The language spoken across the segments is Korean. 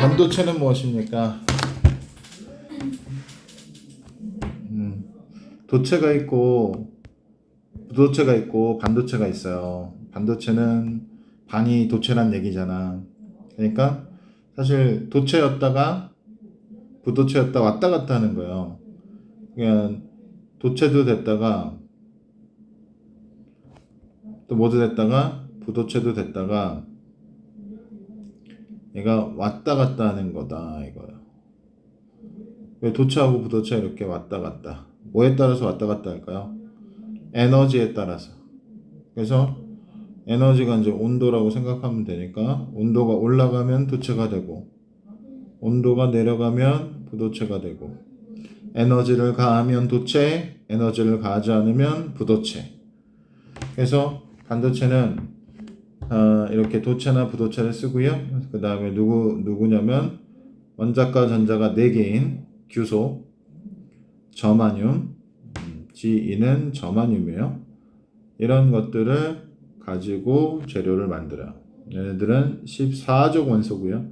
반도체는 무엇입니까? 도체가 있고 부도체가 있고 반도체가 있어요. 반도체는 반이 도체란 얘기잖아. 그러니까 사실 도체였다가 부도체였다 왔다 갔다 하는 거예요. 그러니까 도체도 됐다가 또 뭐도 됐다가 부도체도 됐다가 얘가 왔다 갔다 하는 거다 이거예요. 왜 도체하고 부도체 이렇게 왔다 갔다? 뭐에 따라서 왔다 갔다 할까요? 에너지에 따라서. 그래서 에너지가 이제 온도라고 생각하면 되니까 온도가 올라가면 도체가 되고 온도가 내려가면 부도체가 되고 에너지를 가하면 도체, 에너지를 가하지 않으면 부도체. 그래서 반도체는 이렇게 도체나 부도체를 쓰고요. 그 다음에 누구냐면 원자과 전자가 4개인 규소, 저마늄, G는 저마늄이에요. 이런 것들을 가지고 재료를 만들어요. 얘네들은 14족 원소고요.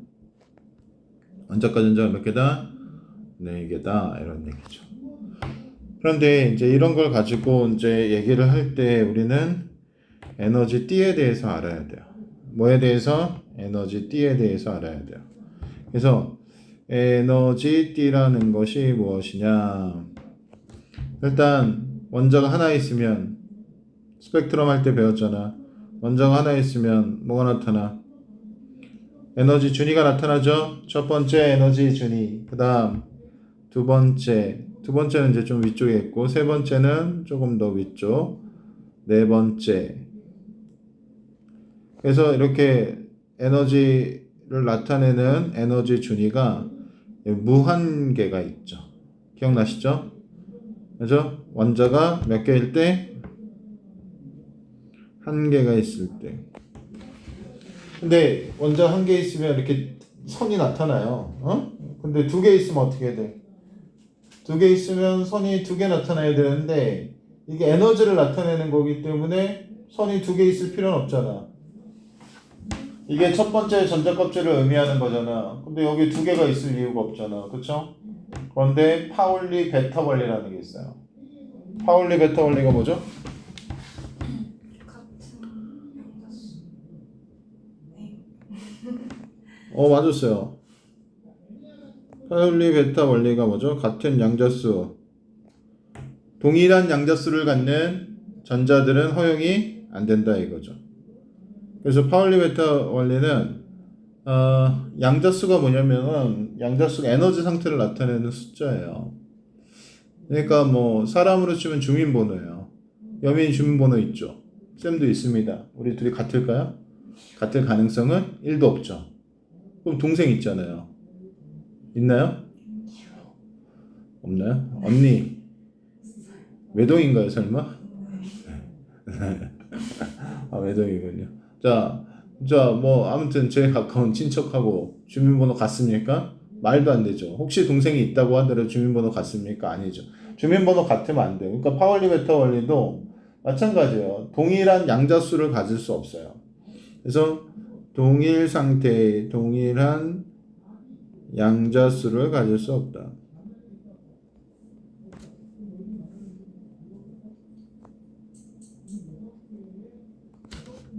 원자과 전자가 몇 개다? 4개다. 이런 얘기죠. 그런데 이제 이런 걸 가지고 이제 얘기를 할 때 우리는 에너지 띠에 대해서 알아야 돼요. 뭐에 대해서? 에너지 띠에 대해서 알아야 돼요. 그래서 에너지 띠라는 것이 무엇이냐? 일단 원자가 하나 있으면 스펙트럼 할 때 배웠잖아. 원자가 하나 있으면 뭐가 나타나? 에너지 준위가 나타나죠. 첫 번째 에너지 준위. 그 다음 두 번째는 이제 좀 위쪽에 있고 세 번째는 조금 더 위쪽. 네 번째. 그래서 이렇게 에너지를 나타내는 에너지 준위가 무한계가 있죠. 기억나시죠? 그죠? 원자가 몇 개일 때? 한 개가 있을 때. 근데 원자 한 개 있으면 이렇게 선이 나타나요. 근데 2개 있으면 어떻게 돼? 2개 있으면 선이 2개 나타나야 되는데 이게 에너지를 나타내는 거기 때문에 선이 2개 있을 필요는 없잖아. 이게 첫 번째 전자 껍질을 의미하는 거잖아. 근데 여기 2개가 있을 이유가 없잖아. 그쵸? 그런데 파울리 베타 원리라는 게 있어요. 파울리 베타 원리가 뭐죠? 맞았어요. 파울리 베타 원리가 뭐죠? 같은 양자수, 동일한 양자수를 갖는 전자들은 허용이 안 된다 이거죠. 그래서 파울리 베타 원리는 양자수가 뭐냐면은 양자수가 에너지 상태를 나타내는 숫자예요. 그러니까 뭐 사람으로 치면 주민번호예요. 여민 주민번호 있죠. 쌤도 있습니다. 우리 둘이 같을까요? 같을 가능성은 1도 없죠. 그럼 동생 있잖아요. 있나요? 없나요? 언니 외동인가요 설마? 외동이군요. 자, 뭐 아무튼 제일 가까운 친척하고 주민번호 같습니까? 말도 안 되죠. 혹시 동생이 있다고 하더라도 주민번호 같습니까? 아니죠. 주민번호 같으면 안 돼요. 그러니까 파울리 베타 원리도 마찬가지예요. 동일한 양자수를 가질 수 없어요. 그래서 동일 상태의 동일한 양자수를 가질 수 없다.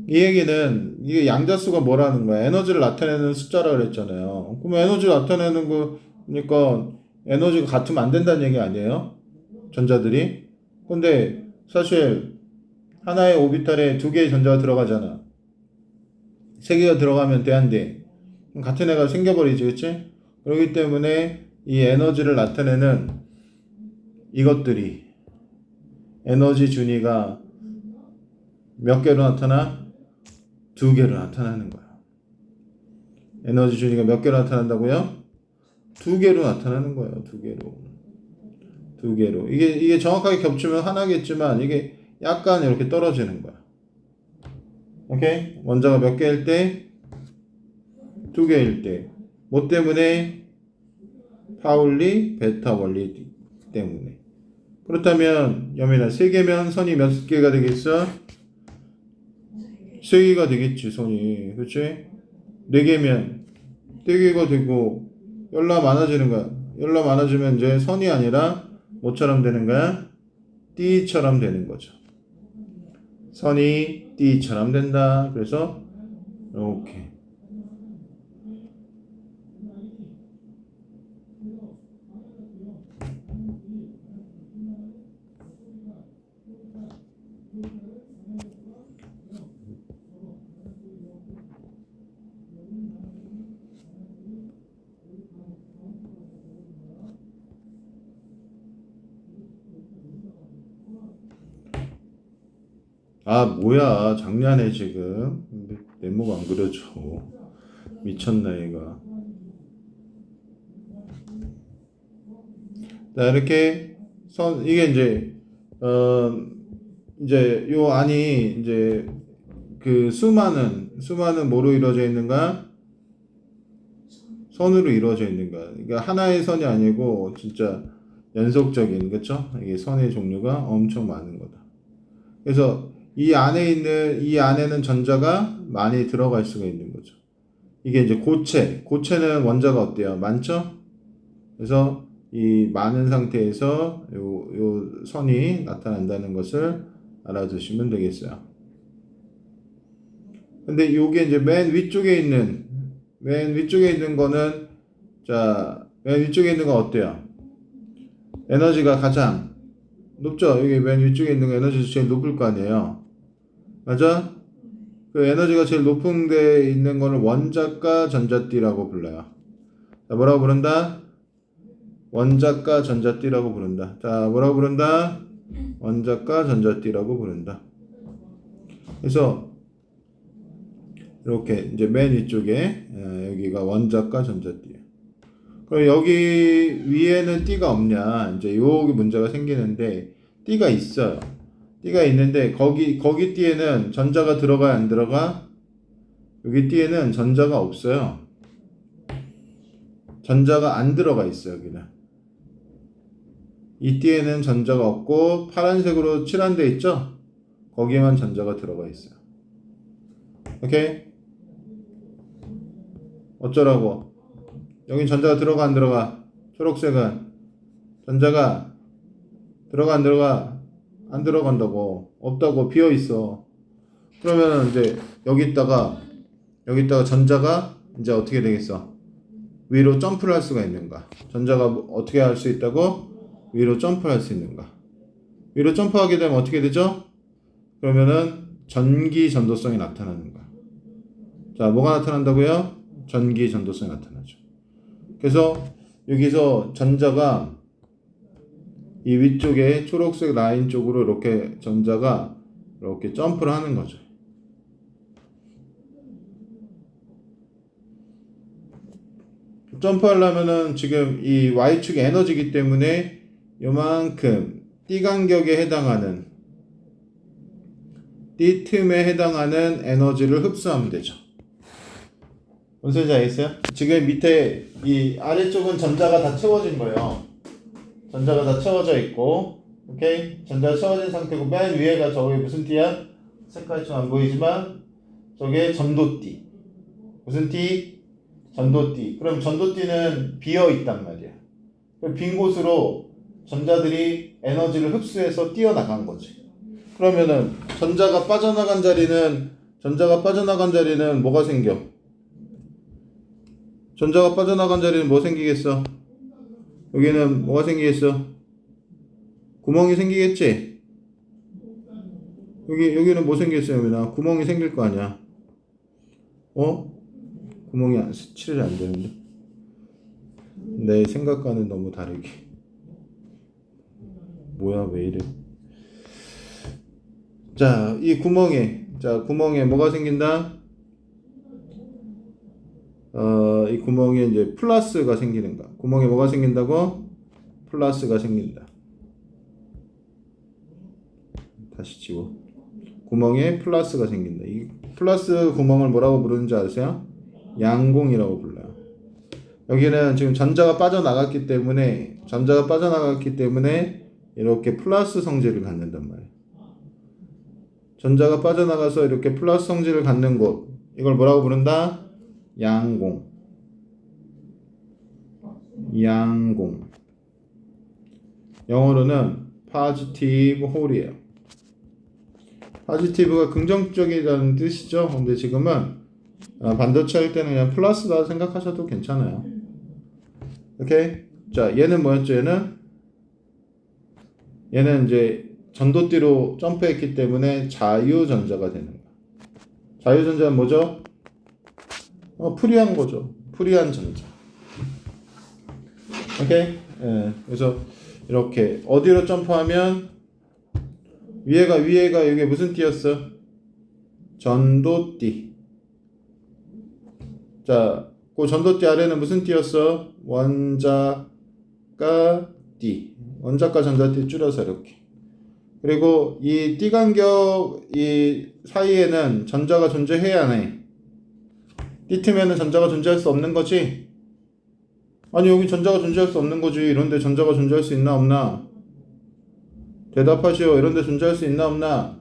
이 얘기는 이게 양자수가 뭐라는 거야? 에너지를 나타내는 숫자라 그랬잖아요. 그럼 에너지를 나타내는 거니까 에너지가 같으면 안 된다는 얘기 아니에요? 전자들이. 근데 사실 하나의 오비탈에 2개의 전자가 들어가잖아. 3개가 들어가면 돼, 안 돼? 같은 애가 생겨버리지, 그치? 그렇기 때문에 이 에너지를 나타내는 이것들이 에너지 준위가 몇 개로 나타나? 2개로 나타나는 거야. 에너지 준위가 몇 개로 나타난다고요? 2개로 나타나는 거예요. 2개로. 이게 정확하게 겹치면 하나겠지만 이게 약간 이렇게 떨어지는 거야. 오케이? 원자가 몇 개일 때? 2개일 때. 뭐 때문에? 파울리 베타 원리 때문에. 그렇다면 여민아 3개면 선이 몇 개가 되겠어? 3개가 되겠지 선이. 그치? 4개면 떼기가 되고 열라 많아지는 거야. 열라 많아지면 이제 선이 아니라 뭐처럼 되는 거야? 띠처럼 되는 거죠. 선이 띠처럼 된다. 그래서 이렇게 아 뭐야 장난해 지금 네모가 안 그려져 미쳤나 얘가. 자 이렇게 선 이게 이제 요 안이 이제 그 수많은 뭐로 이루어져 있는가? 선으로 이루어져 있는가? 그러니까 하나의 선이 아니고 진짜 연속적인 그쵸? 이게 선의 종류가 엄청 많은 거다. 그래서 이 안에는 전자가 많이 들어갈 수가 있는 거죠. 이게 이제 고체는 원자가 어때요? 많죠? 그래서 이 많은 상태에서 요 선이 나타난다는 것을 알아두시면 되겠어요. 근데 요게 이제 맨 위쪽에 있는 거는 맨 위쪽에 있는 건 어때요? 에너지가 가장 높죠? 여기 맨 위쪽에 있는 거 에너지가 제일 높을 거 아니에요? 맞아? 그 에너지가 제일 높은 데 있는 거는 원자가 전자띠라고 불러요. 자, 뭐라고 부른다? 원자가 전자띠라고 부른다. 자, 뭐라고 부른다? 원자가 전자띠라고 부른다. 그래서 이렇게 이제 맨 위쪽에 여기가 원자가 전자띠예요. 그럼 여기 위에는 띠가 없냐? 이제 여기 문제가 생기는데 띠가 있어요. 띠가 있는데 거기 띠에는 전자가 들어가야 안 들어가? 여기 띠에는 전자가 없어요. 전자가 안 들어가 있어요, 여기는. 이 띠에는 전자가 없고 파란색으로 칠한 데 있죠? 거기에만 전자가 들어가 있어요. 오케이? 어쩌라고? 여긴 전자가 들어가 안 들어가? 초록색은 전자가 들어가 안 들어가? 안 들어간다고. 없다고 비어 있어. 그러면 이제 여기다가 전자가 이제 어떻게 되겠어? 위로 점프를 할 수가 있는가? 전자가 어떻게 할 수 있다고? 위로 점프를 할 수 있는가? 위로 점프하게 되면 어떻게 되죠? 그러면은 전기 전도성이 나타나는 거야. 자, 뭐가 나타난다고요? 전기 전도성이 나타나죠. 그래서 여기서 전자가 이 위쪽에 초록색 라인 쪽으로 이렇게 전자가 이렇게 점프를 하는 거죠. 점프하려면은 지금 이 Y축이 에너지이기 때문에 요만큼 띠 간격에 해당하는 띠 틈에 해당하는 에너지를 흡수하면 되죠. 무슨 소리인지 알겠어요? 지금 밑에 이 아래쪽은 전자가 다 채워진 거예요. 전자가 다 채워져 있고, 오케이? 전자가 채워진 상태고, 맨 위에가 저게 무슨 띠야? 색깔이 좀 안 보이지만, 저게 전도띠. 무슨 띠? 전도띠. 그럼 전도띠는 비어 있단 말이야. 빈 곳으로 전자들이 에너지를 흡수해서 뛰어나간 거지. 그러면은 전자가 빠져나간 자리는 뭐가 생겨? 전자가 빠져나간 자리는 뭐 생기겠어? 여기는 뭐가 생기겠어? 구멍이 생기겠지? 여기는 뭐 생겼어요? 여기나 구멍이 생길 거 아니야? 구멍이 칠이 안 되는데. 내 생각과는 너무 다르게. 뭐야, 왜 이래? 자, 이 구멍에 뭐가 생긴다? 이 구멍에 이제 플러스가 생기는 거야. 구멍에 뭐가 생긴다고? 플러스가 생긴다. 다시 지워. 구멍에 플러스가 생긴다. 이 플러스 구멍을 뭐라고 부르는지 아세요? 양공이라고 불러요. 여기는 지금 전자가 빠져나갔기 때문에 이렇게 플러스 성질을 갖는단 말이에요. 전자가 빠져나가서 이렇게 플러스 성질을 갖는 곳, 이걸 뭐라고 부른다? 양공. 양공. 영어로는 positive whole이에요. positive가 긍정적이라는 뜻이죠. 근데 지금은 반도체 할 때는 그냥 플러스다 생각하셔도 괜찮아요. 오케이? 자, 얘는 뭐였죠? 얘는 이제 전도띠로 점프했기 때문에 자유전자가 되는 거야. 자유전자는 뭐죠? 프리한 거죠. 프리한 전자. 오케이? 예, 그래서 이렇게 어디로 점프하면 위에가 이게 무슨 띠였어? 전도띠. 자, 그 전도띠 아래는 무슨 띠였어? 원자가 띠. 원자가 전자띠 줄여서 이렇게. 그리고 이 띠간격 이 사이에는 전자가 존재해야 해. 띠 틈에는 전자가 존재할 수 없는 거지? 아니 여기 전자가 존재할 수 없는 거지. 이런데 전자가 존재할 수 있나 없나? 대답하시오. 이런데 존재할 수 있나 없나?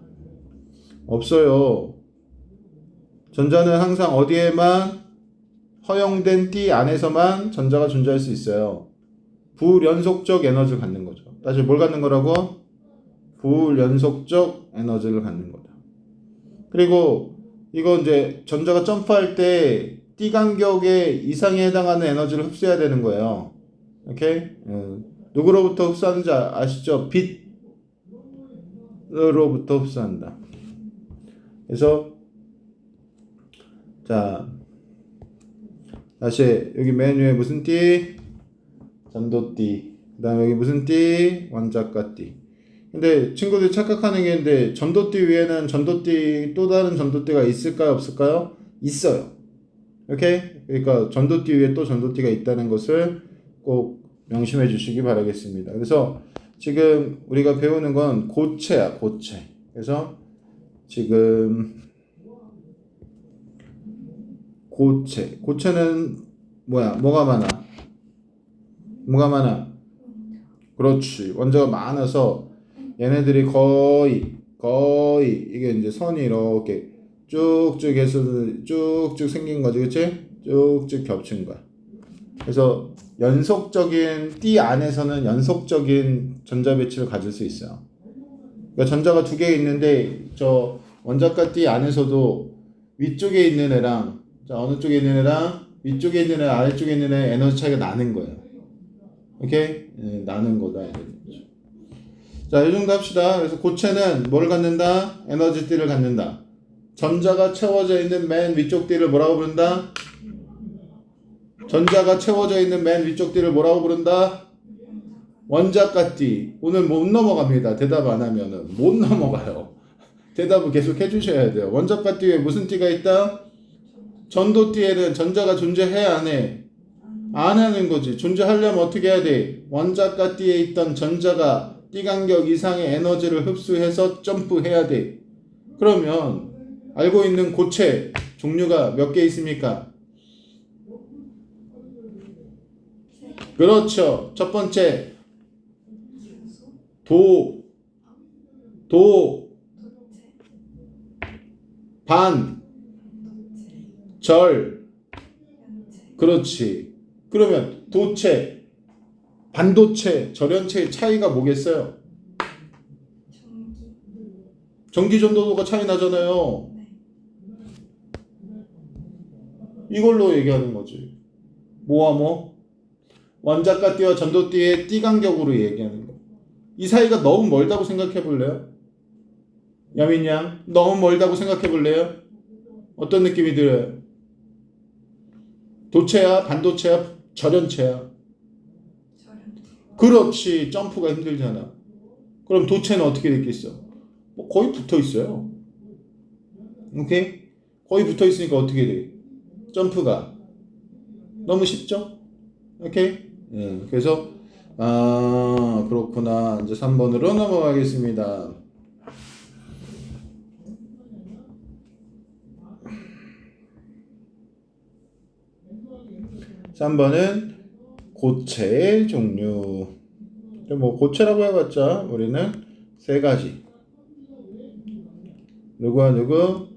없어요. 전자는 항상 어디에만 허용된 띠 안에서만 전자가 존재할 수 있어요. 불연속적 에너지를 갖는 거죠. 다시 뭘 갖는 거라고? 불연속적 에너지를 갖는 거다. 그리고 이거 이제 전자가 점프할 때 띠 간격의 이상에 해당하는 에너지를 흡수해야 되는 거예요. 오케이? 누구로부터 흡수하는지 아시죠? 빛으로부터 흡수한다. 그래서 자 다시 여기 맨 위에 무슨 띠? 전도띠. 그 다음에 여기 무슨 띠? 원자가띠. 근데 친구들이 착각하는 게 있는데 전도띠 위에는 전도띠 또 다른 전도띠가 있을까요? 없을까요? 있어요. 오케이? 그러니까 전도띠 위에 또 전도띠가 있다는 것을 꼭 명심해 주시기 바라겠습니다. 그래서 지금 우리가 배우는 건 고체야, 고체. 그래서 지금 고체는 뭐야? 뭐가 많아? 그렇지. 원자가 많아서 얘네들이 거의 이게 이제 선이 이렇게 쭉쭉 해서 쭉쭉 생긴 거지, 그치? 쭉쭉 겹친 거야. 그래서 연속적인 띠 안에서는 연속적인 전자 배치를 가질 수 있어요. 그러니까 전자가 두 개 있는데 저 원자가 띠 안에서도 위쪽에 있는 애랑 자 어느 쪽에 있는 애랑 위쪽에 있는 애 아래쪽에 있는 애 에너지 차이가 나는 거예요. 오케이? 나는 거다. 자, 이 정도 합시다. 그래서 고체는 뭘 갖는다? 에너지 띠를 갖는다. 전자가 채워져 있는 맨 위쪽 띠를 뭐라고 부른다? 전자가 채워져 있는 맨 위쪽 띠를 뭐라고 부른다? 원자가 띠. 오늘 못 넘어갑니다. 대답 안 하면은 못 넘어가요. 대답을 계속 해주셔야 돼요. 원자가 띠에 무슨 띠가 있다? 전도띠에는 전자가 존재해야 안 해? 안 하는 거지. 존재하려면 어떻게 해야 돼? 원자가 띠에 있던 전자가 띠 간격 이상의 에너지를 흡수해서 점프해야 돼. 그러면 알고 있는 고체 종류가 몇 개 있습니까? 그렇죠. 첫 번째 반, 절. 그렇지. 그러면 도체, 반도체, 절연체의 차이가 뭐겠어요? 전기 전도도가 차이 나잖아요. 이걸로 얘기하는 거지. 뭐와 뭐? 원자가 띠와 전도띠의 띠 간격으로 얘기하는 거. 이 사이가 너무 멀다고 생각해 볼래요? 야민양, 너무 멀다고 생각해 볼래요? 어떤 느낌이 들어요? 도체야, 반도체야, 절연체야? 그렇지. 점프가 힘들잖아. 그럼 도체는 어떻게 됐겠어? 뭐 거의 붙어 있어요. 오케이? 거의 붙어 있으니까 어떻게 돼? 점프가 너무 쉽죠? 오케이? 그래서 그렇구나. 이제 3번으로 넘어가겠습니다. 3번은 고체의 종류. 뭐 고체라고 해봤자 우리는 세 가지. 누구와 누구?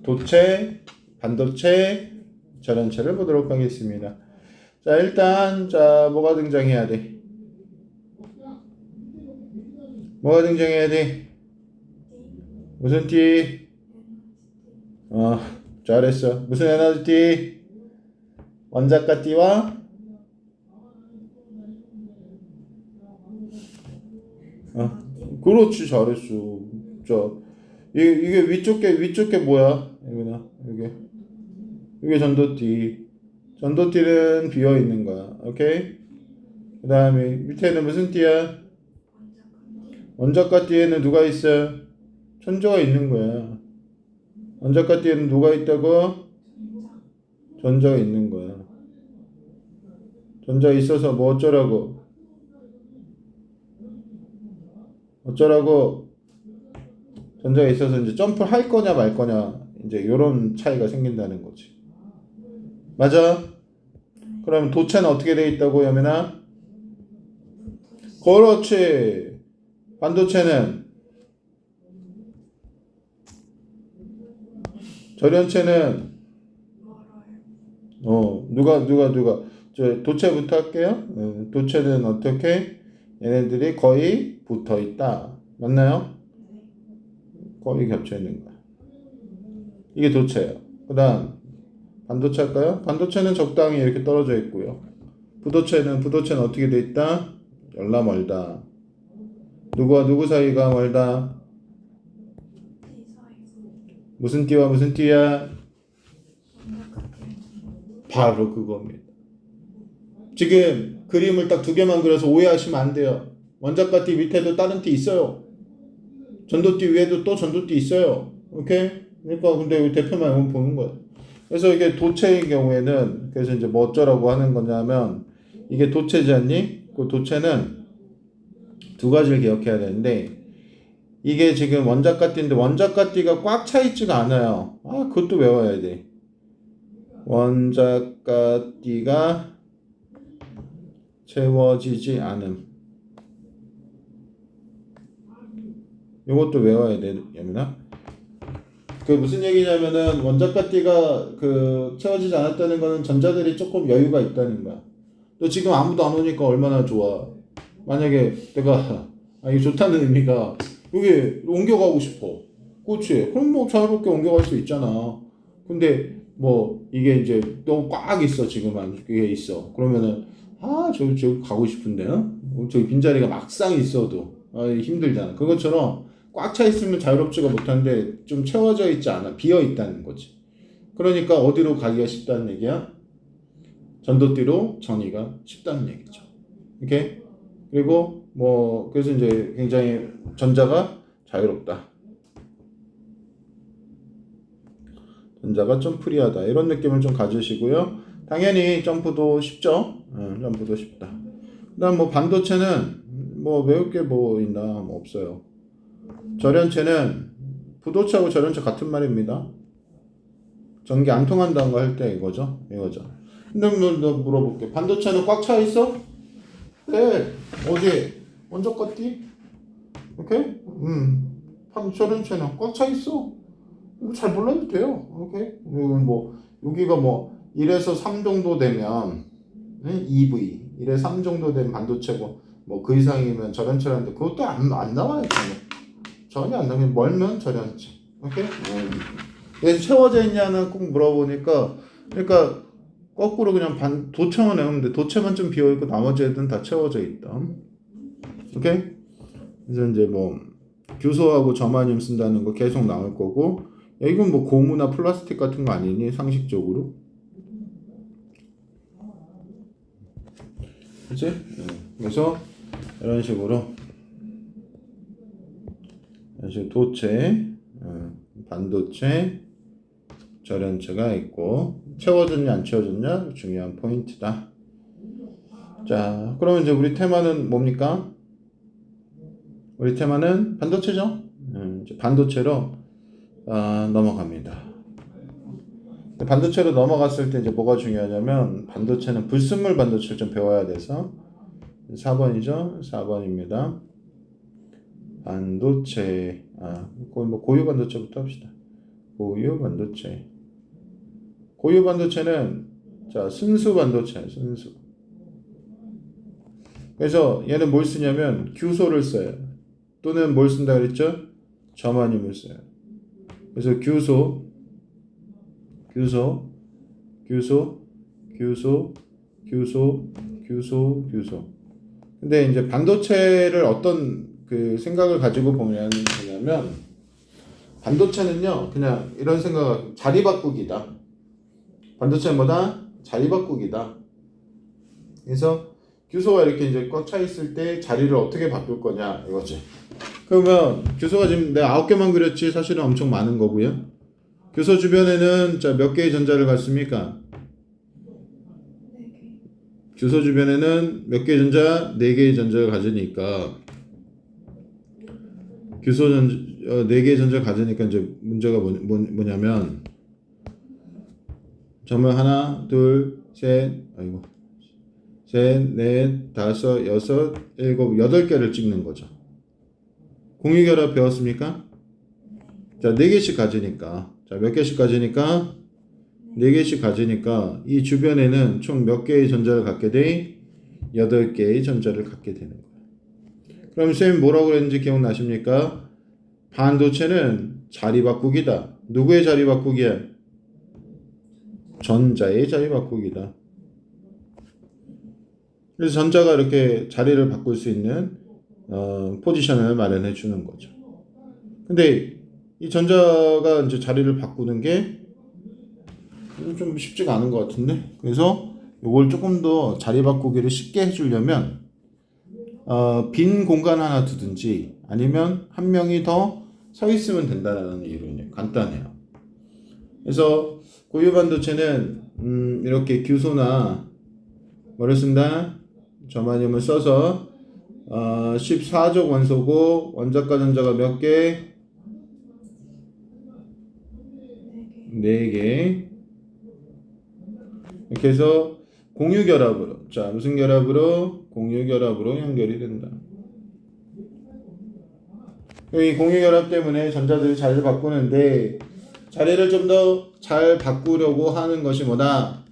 도체, 반도체, 절연체를 보도록 하겠습니다. 자, 일단 자, 뭐가 등장해야 돼? 뭐가 등장해야 돼? 무슨 띠? 잘했어. 무슨 에너지 띠? 원자과 띠와 그렇지, 잘했어. 자, 이게 위쪽 게 뭐야? 여기나 이게 전도띠. 전도띠는 비어 있는 거야. 오케이? 그 다음에 밑에는 무슨 띠야? 원자과 띠에는 누가 있어? 천조가 있는 거야. 원자과 띠에는 누가 있다고? 전자가 있는 거야. 전자가 있어서 뭐 어쩌라고? 어쩌라고? 전자가 있어서 이제 점프를 할 거냐 말 거냐 이제 이런 차이가 생긴다는 거지. 맞아? 그럼 도체는 어떻게 돼 있다고 여민아? 그렇지. 반도체는 절연체는 누가 저 도체부터 할게요. 도체는 어떻게? 얘네들이 거의 붙어 있다. 맞나요? 거의 겹쳐 있는 거야. 이게 도체예요. 그다음 반도체 할까요? 반도체는 적당히 이렇게 떨어져 있고요. 부도체는 어떻게 돼 있다? 열나 멀다. 누구와 누구 사이가 멀다? 무슨 띠와 무슨 띠야? 바로 그겁니다. 지금 그림을 딱 두 개만 그려서 오해하시면 안 돼요. 원자과 띠 밑에도 다른 띠 있어요. 전도띠 위에도 또 전도띠 있어요. 오케이? 그러니까 근데 여기 대표만 보는 거야. 그래서 이게 도체의 경우에는 그래서 이제 뭐 어쩌라고 하는 거냐면 이게 도체지 않니? 그 도체는 두 가지를 기억해야 되는데 이게 지금 원자과띠인데 원자과띠가 꽉 차 있지가 않아요. 그것도 외워야 돼. 원자과띠가 채워지지 않음. 이것도 외워야 돼, 예민아. 그 무슨 얘기냐면은 원자과띠가 그 채워지지 않았다는 거는 전자들이 조금 여유가 있다는 거야. 너 지금 아무도 안 오니까 얼마나 좋아. 만약에 내가 이게 좋다는 의미가 여기 옮겨가고 싶어. 그렇지. 그럼 뭐 자유롭게 옮겨갈 수 있잖아. 근데 뭐 이게 이제 너무 꽉 있어 지금 안 그게 있어. 그러면은 저기 가고 싶은데 저기 빈자리가 막상 있어도 힘들잖아. 그것처럼 꽉 차 있으면 자유롭지가 못한데 좀 채워져 있지 않아. 비어 있다는 거지. 그러니까 어디로 가기가 쉽다는 얘기야? 전도띠로 전이가 쉽다는 얘기죠. 오케이? 그리고 뭐 그래서 이제 굉장히 전자가 자유롭다. 전자가 좀 프리하다. 이런 느낌을 좀 가지시고요. 당연히 점프도 쉽죠. 점프도 쉽다. 그다음 뭐 반도체는 뭐 외울 게 뭐 있나? 뭐 없어요. 절연체는 부도체하고 절연체 같은 말입니다. 전기 안 통한다는 거 할 때 이거죠. 근데 너 물어볼게. 반도체는 꽉 차 있어? 네. 어디? 원자과띠? 오케이? 절연체는 꽉 차 있어. 잘 몰라도 돼요. 오케이? 뭐 여기가 뭐 1에서 3 정도 되면 EV 1에서 3 정도 되면 반도체고 뭐 그 이상이면 절연체라는데 그것도 안 나와요. 전혀 안 나와요. 멀면 절연체. 오케이? 왜 채워져 있냐는 꼭 물어보니까 그러니까 거꾸로 그냥 도체만 외우면 돼. 도체만 좀 비어있고 나머지 애들은 다 채워져 있다. 오케이? 그래서 이제 뭐 규소하고 저마늄 쓴다는 거 계속 나올 거고 이건 뭐 고무나 플라스틱 같은 거 아니니 상식적으로? 그치? 그래서 이런 식으로 도체, 반도체, 절연체가 있고 채워졌냐 안 채워졌냐 중요한 포인트다. 자, 그러면 이제 우리 테마는 뭡니까? 우리 테마는 반도체죠. 이제 반도체로 넘어갑니다. 반도체로 넘어갔을 때 이제 뭐가 중요하냐면 반도체는 불순물 반도체를 좀 배워야 돼서 4번이죠. 4번입니다. 반도체 뭐 고유 반도체부터 합시다. 고유 반도체. 고유 반도체는 자 순수 반도체 순수. 그래서 얘는 뭘 쓰냐면 규소를 써요. 또는 뭘 쓴다 그랬죠? 점화님을 써요. 그래서 규소, 규소, 규소, 규소, 규소, 규소, 규소. 근데 이제 반도체를 어떤 그 생각을 가지고 보냐면 반도체는요 그냥 이런 생각, 자리 바꾸기다. 반도체는 뭐다? 자리 바꾸기다. 그래서 규소가 이렇게 이제 꽉 차 있을 때 자리를 어떻게 바꿀 거냐 이거지. 그러면 규소가 지금 내가 9개만 그렸지 사실은 엄청 많은 거고요. 규소 주변에는 자 몇 개의 전자를 갖습니까? 규소 주변에는 몇 개의 전자? 4개의 전자를 가지니까 규소 4개의 전자를 가지니까 이제 문제가 뭐냐면 점을 하나, 둘, 셋, 셋, 넷, 다섯, 여섯, 일곱, 8개를 찍는 거죠. 공유결합 배웠습니까? 자, 4개씩 가지니까. 자, 몇 개씩 가지니까? 4개씩 가지니까 이 주변에는 총 몇 개의 전자를 갖게 돼? 8개의 전자를 갖게 되는 거예요. 그럼 쌤이 뭐라고 그랬는지 기억나십니까? 반도체는 자리 바꾸기다. 누구의 자리 바꾸기야? 전자의 자리 바꾸기다. 그래서 전자가 이렇게 자리를 바꿀 수 있는 포지션을 마련해 주는 거죠. 근데 이 전자가 이제 자리를 바꾸는 게 좀 쉽지가 않은 것 같은데, 그래서 이걸 조금 더 자리 바꾸기를 쉽게 해주려면 빈 공간 하나 두든지 아니면 한 명이 더 서 있으면 된다는 이론이에요. 간단해요. 그래서 고유 반도체는 이렇게 규소나 뭐를 쓴다? 점화념을 써서 14족 원소고 원자과 전자가 몇 개? 4개. 이렇게 해서 공유결합으로, 자 무슨 결합으로? 공유결합으로 연결이 된다. 이 공유결합 때문에 전자들이 자리를 바꾸는데 자리를 좀 더 잘 바꾸려고 하는 것이 뭐다?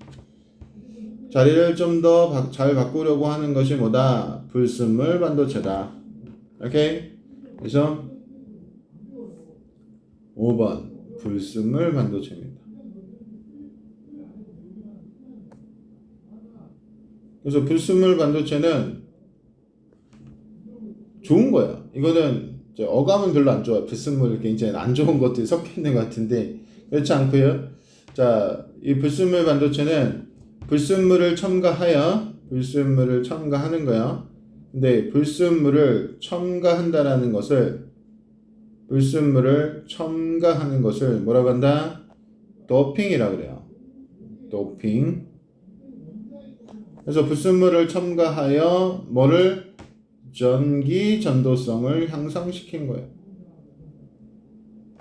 자리를 좀 더 잘 바꾸려고 하는 것이 뭐다? 불순물 반도체다. 오케이? 그래서 5번 불순물 반도체입니다. 그래서 불순물 반도체는 좋은 거야. 이거는 어감은 별로 안 좋아. 불순물 굉장히 안 좋은 것들이 섞여 있는 것 같은데 그렇지 않고요. 자, 이 불순물 반도체는 불순물을 첨가하는 거야. 근데 불순물을 첨가하는 것을 뭐라고 한다? 도핑이라고 그래요. 도핑. 그래서 불순물을 첨가하여 뭐를? 전기 전도성을 향상시킨 거예요.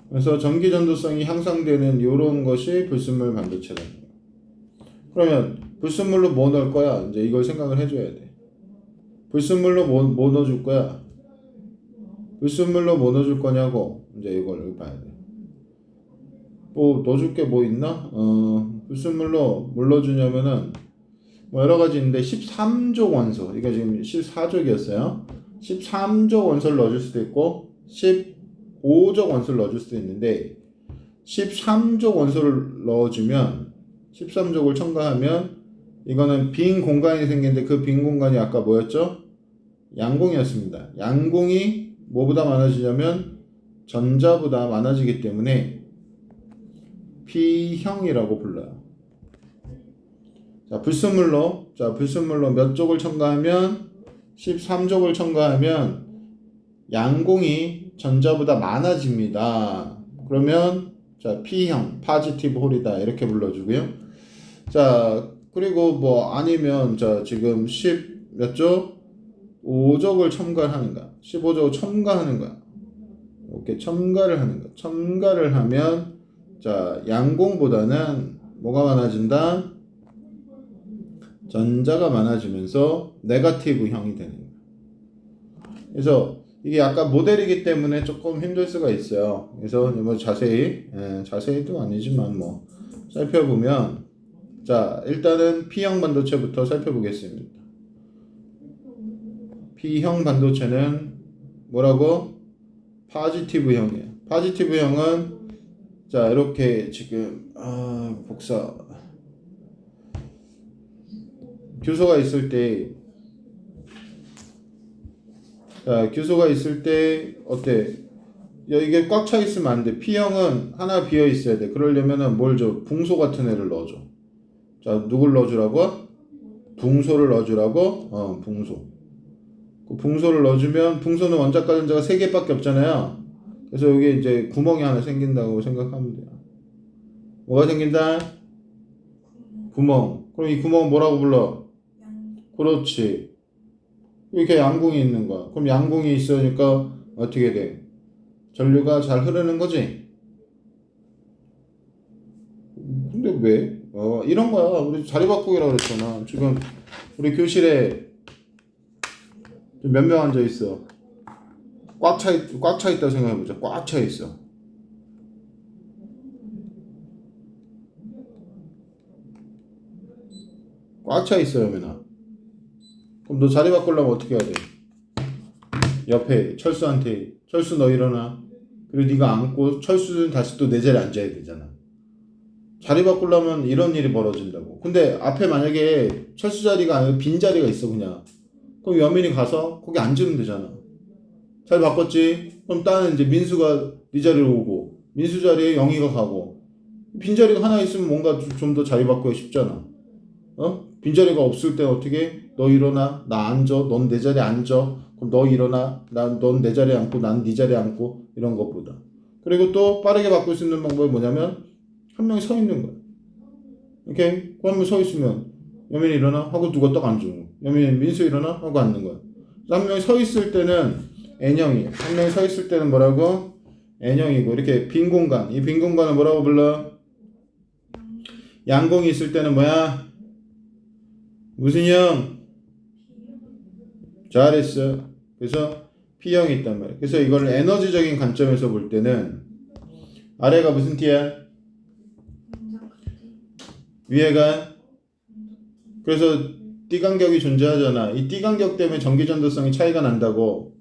그래서 전기 전도성이 향상되는 이런 것이 불순물 반도체라는 거예요. 그러면 불순물로 뭐 넣을 거야? 이제 이걸 생각을 해줘야 돼. 불순물로 뭐 넣어줄 거야? 불순물로 뭐 넣어줄 거냐고 이제 이걸 봐야 돼. 뭐 넣어줄 게 뭐 있나? 불순물로 뭘 넣어주냐면은 뭐 여러 가지 있는데 13족 원소, 이거 지금 14족이었어요. 13족 원소를 넣어줄 수도 있고 15족 원소를 넣어줄 수도 있는데 13족 원소를 넣어주면 13족을 첨가하면 이거는 빈 공간이 생기는데 그 빈 공간이 아까 뭐였죠? 양공이었습니다. 양공이 뭐보다 많아지냐면 전자보다 많아지기 때문에 P형이라고 불러요. 자, 불순물로 몇 족을 첨가하면 13족을 첨가하면 양공이 전자보다 많아집니다. 그러면 자, P형, 파지티브 홀이다 이렇게 불러주고요. 자, 그리고 뭐 아니면 자, 지금 10 몇 족? 5족을 첨가하는 거야. 15족을 첨가하는 거야. 이렇게 첨가를 하는 거야. 첨가를 하면 자, 양공보다는 뭐가 많아진다? 전자가 많아지면서 네거티브형이 되는 거예요. 그래서 이게 약간 모델이기 때문에 조금 힘들 수가 있어요. 그래서 뭐 자세히도 아니지만 뭐 살펴보면 자, 일단은 P형 반도체부터 살펴보겠습니다. B형 반도체는 뭐라고? 파지티브형이에요. 파지티브형은 자 이렇게 지금 복사 규소가 있을 때 자, 규소가 있을 때 어때? 야, 이게 꽉 차 있으면 안 돼. P형은 하나 비어 있어야 돼. 그러려면은 뭘 줘? 붕소 같은 애를 넣어줘. 자, 누굴 넣어주라고? 붕소를 넣어주라고? 붕소. 그 붕소를 넣어주면 붕소는 원자과 전자가 3개밖에 없잖아요. 그래서 여기 이제 구멍이 하나 생긴다고 생각하면 돼요. 뭐가 생긴다? 구멍. 그럼 이 구멍은 뭐라고 불러? 그렇지. 이렇게 양궁이 있는 거야. 그럼 양궁이 있으니까 어떻게 돼? 전류가 잘 흐르는 거지? 근데 왜? 이런 거야. 우리 자리 바꾸기라고 그랬잖아. 지금 우리 교실에 몇 명 앉아 있어? 꽉 차 있다고 생각해보자. 꽉 차 있어. 꽉 차 있어요, 맨아. 그럼 너 자리 바꾸려면 어떻게 해야 돼? 옆에 철수한테 철수 너 일어나. 그리고 네가 앉고 철수는 다시 또 내 자리에 앉아야 되잖아. 자리 바꾸려면 이런 일이 벌어진다고. 근데 앞에 만약에 철수 자리가 아니고 빈 자리가 있어 그냥. 그럼 여민이 가서 거기 앉으면 되잖아. 자리 바꿨지? 그럼 따는 이제 민수가 네 자리로 오고 민수 자리에 영희가 가고 빈 자리가 하나 있으면 뭔가 좀 더 자리 바꾸기 쉽잖아. 빈자리가 없을 때 어떻게? 너 일어나, 나 앉아, 넌 내 자리에 앉아. 그럼 너 일어나, 넌 내 자리에 앉고, 난 네 자리에 앉고 이런 것보다. 그리고 또 빠르게 바꿀 수 있는 방법이 뭐냐면 한 명이 서 있는 거야. 오케이? 한 명 서 있으면 여민이 일어나 하고 누가 딱 앉고 여민이 민수 일어나 하고 앉는 거야. 한 명이 서 있을 때는 N형이에요. 한 명이 서 있을 때는 뭐라고? N형이고 이렇게 빈 공간. 이 빈 공간을 뭐라고 불러? 양공이 있을 때는 뭐야? 무슨 형? 잘했어. 그래서 P형이 있단 말이야. 그래서 이걸 에너지적인 관점에서 볼 때는 아래가 무슨 T야? 위에가? 그래서 D간격이 존재하잖아. 이 D간격 때문에 전기전도성이 차이가 난다고.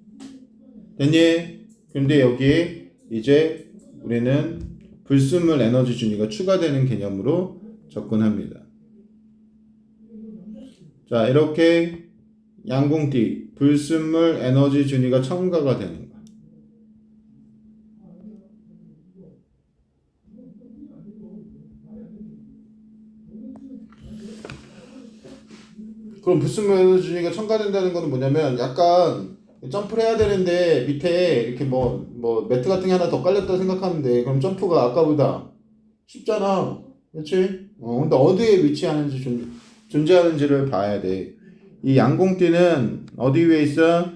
됐니? 근데 여기 이제 우리는 불순물 에너지 준위가 추가되는 개념으로 접근합니다. 자, 이렇게 양공T, 불순물 에너지 준위가 첨가가 되는 거야. 그럼 불순물 에너지 준위가 첨가된다는 거는 뭐냐면 약간 점프를 해야 되는데 밑에 이렇게 뭐 매트 같은 게 하나 더 깔렸다 생각하는데 그럼 점프가 아까보다 쉽잖아. 그렇지? 근데 어디에 위치하는지 존재하는지를 봐야 돼. 이 양공띠는 어디 위에 있어?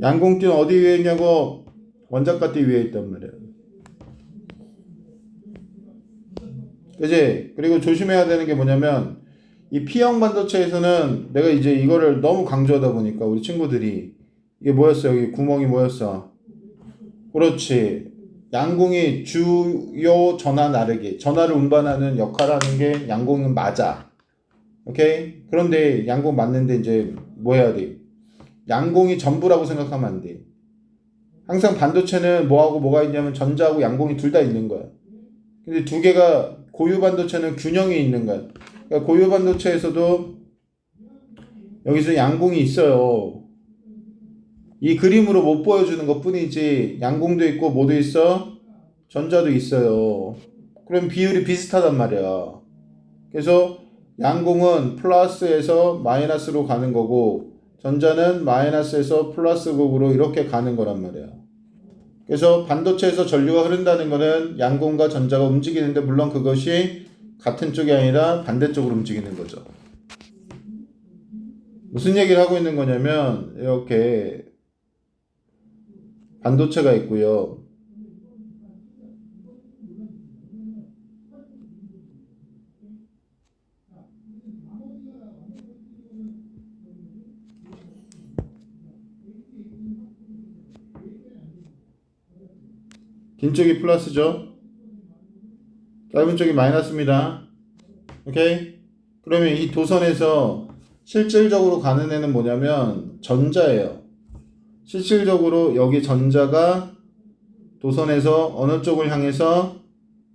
양공띠는 어디 위에 있냐고? 원자과띠 위에 있단 말이야. 그지? 그리고 조심해야 되는 게 뭐냐면 이 P형 반도체에서는 내가 이제 이거를 너무 강조하다 보니까 우리 친구들이 이게 뭐였어? 여기 구멍이 뭐였어? 그렇지. 양공이 주요 전하 나르기, 전하를 운반하는 역할을 하는 게 양공은 맞아. 오케이? 그런데 양공 맞는데 이제 뭐 해야 돼? 양공이 전부라고 생각하면 안 돼. 항상 반도체는 뭐하고 뭐가 있냐면 전자하고 양공이 둘 다 있는 거야. 근데 두 개가 고유 반도체는 균형이 있는 거야. 그러니까 고유 반도체에서도 여기서 양공이 있어요. 이 그림으로 못 보여주는 것 뿐이지 양공도 있고 뭐도 있어? 전자도 있어요. 그럼 비율이 비슷하단 말이야. 그래서 양공은 플러스에서 마이너스로 가는 거고 전자는 마이너스에서 플러스 극으로 이렇게 가는 거란 말이야. 그래서 반도체에서 전류가 흐른다는 거는 양공과 전자가 움직이는데 물론 그것이 같은 쪽이 아니라 반대쪽으로 움직이는 거죠. 무슨 얘기를 하고 있는 거냐면 이렇게 반도체가 있고요. 긴 쪽이 플러스죠. 짧은 쪽이 마이너스입니다. 오케이? 그러면 이 도선에서 실질적으로 가는 애는 뭐냐면 전자예요. 실질적으로 여기 전자가 도선에서 어느 쪽을 향해서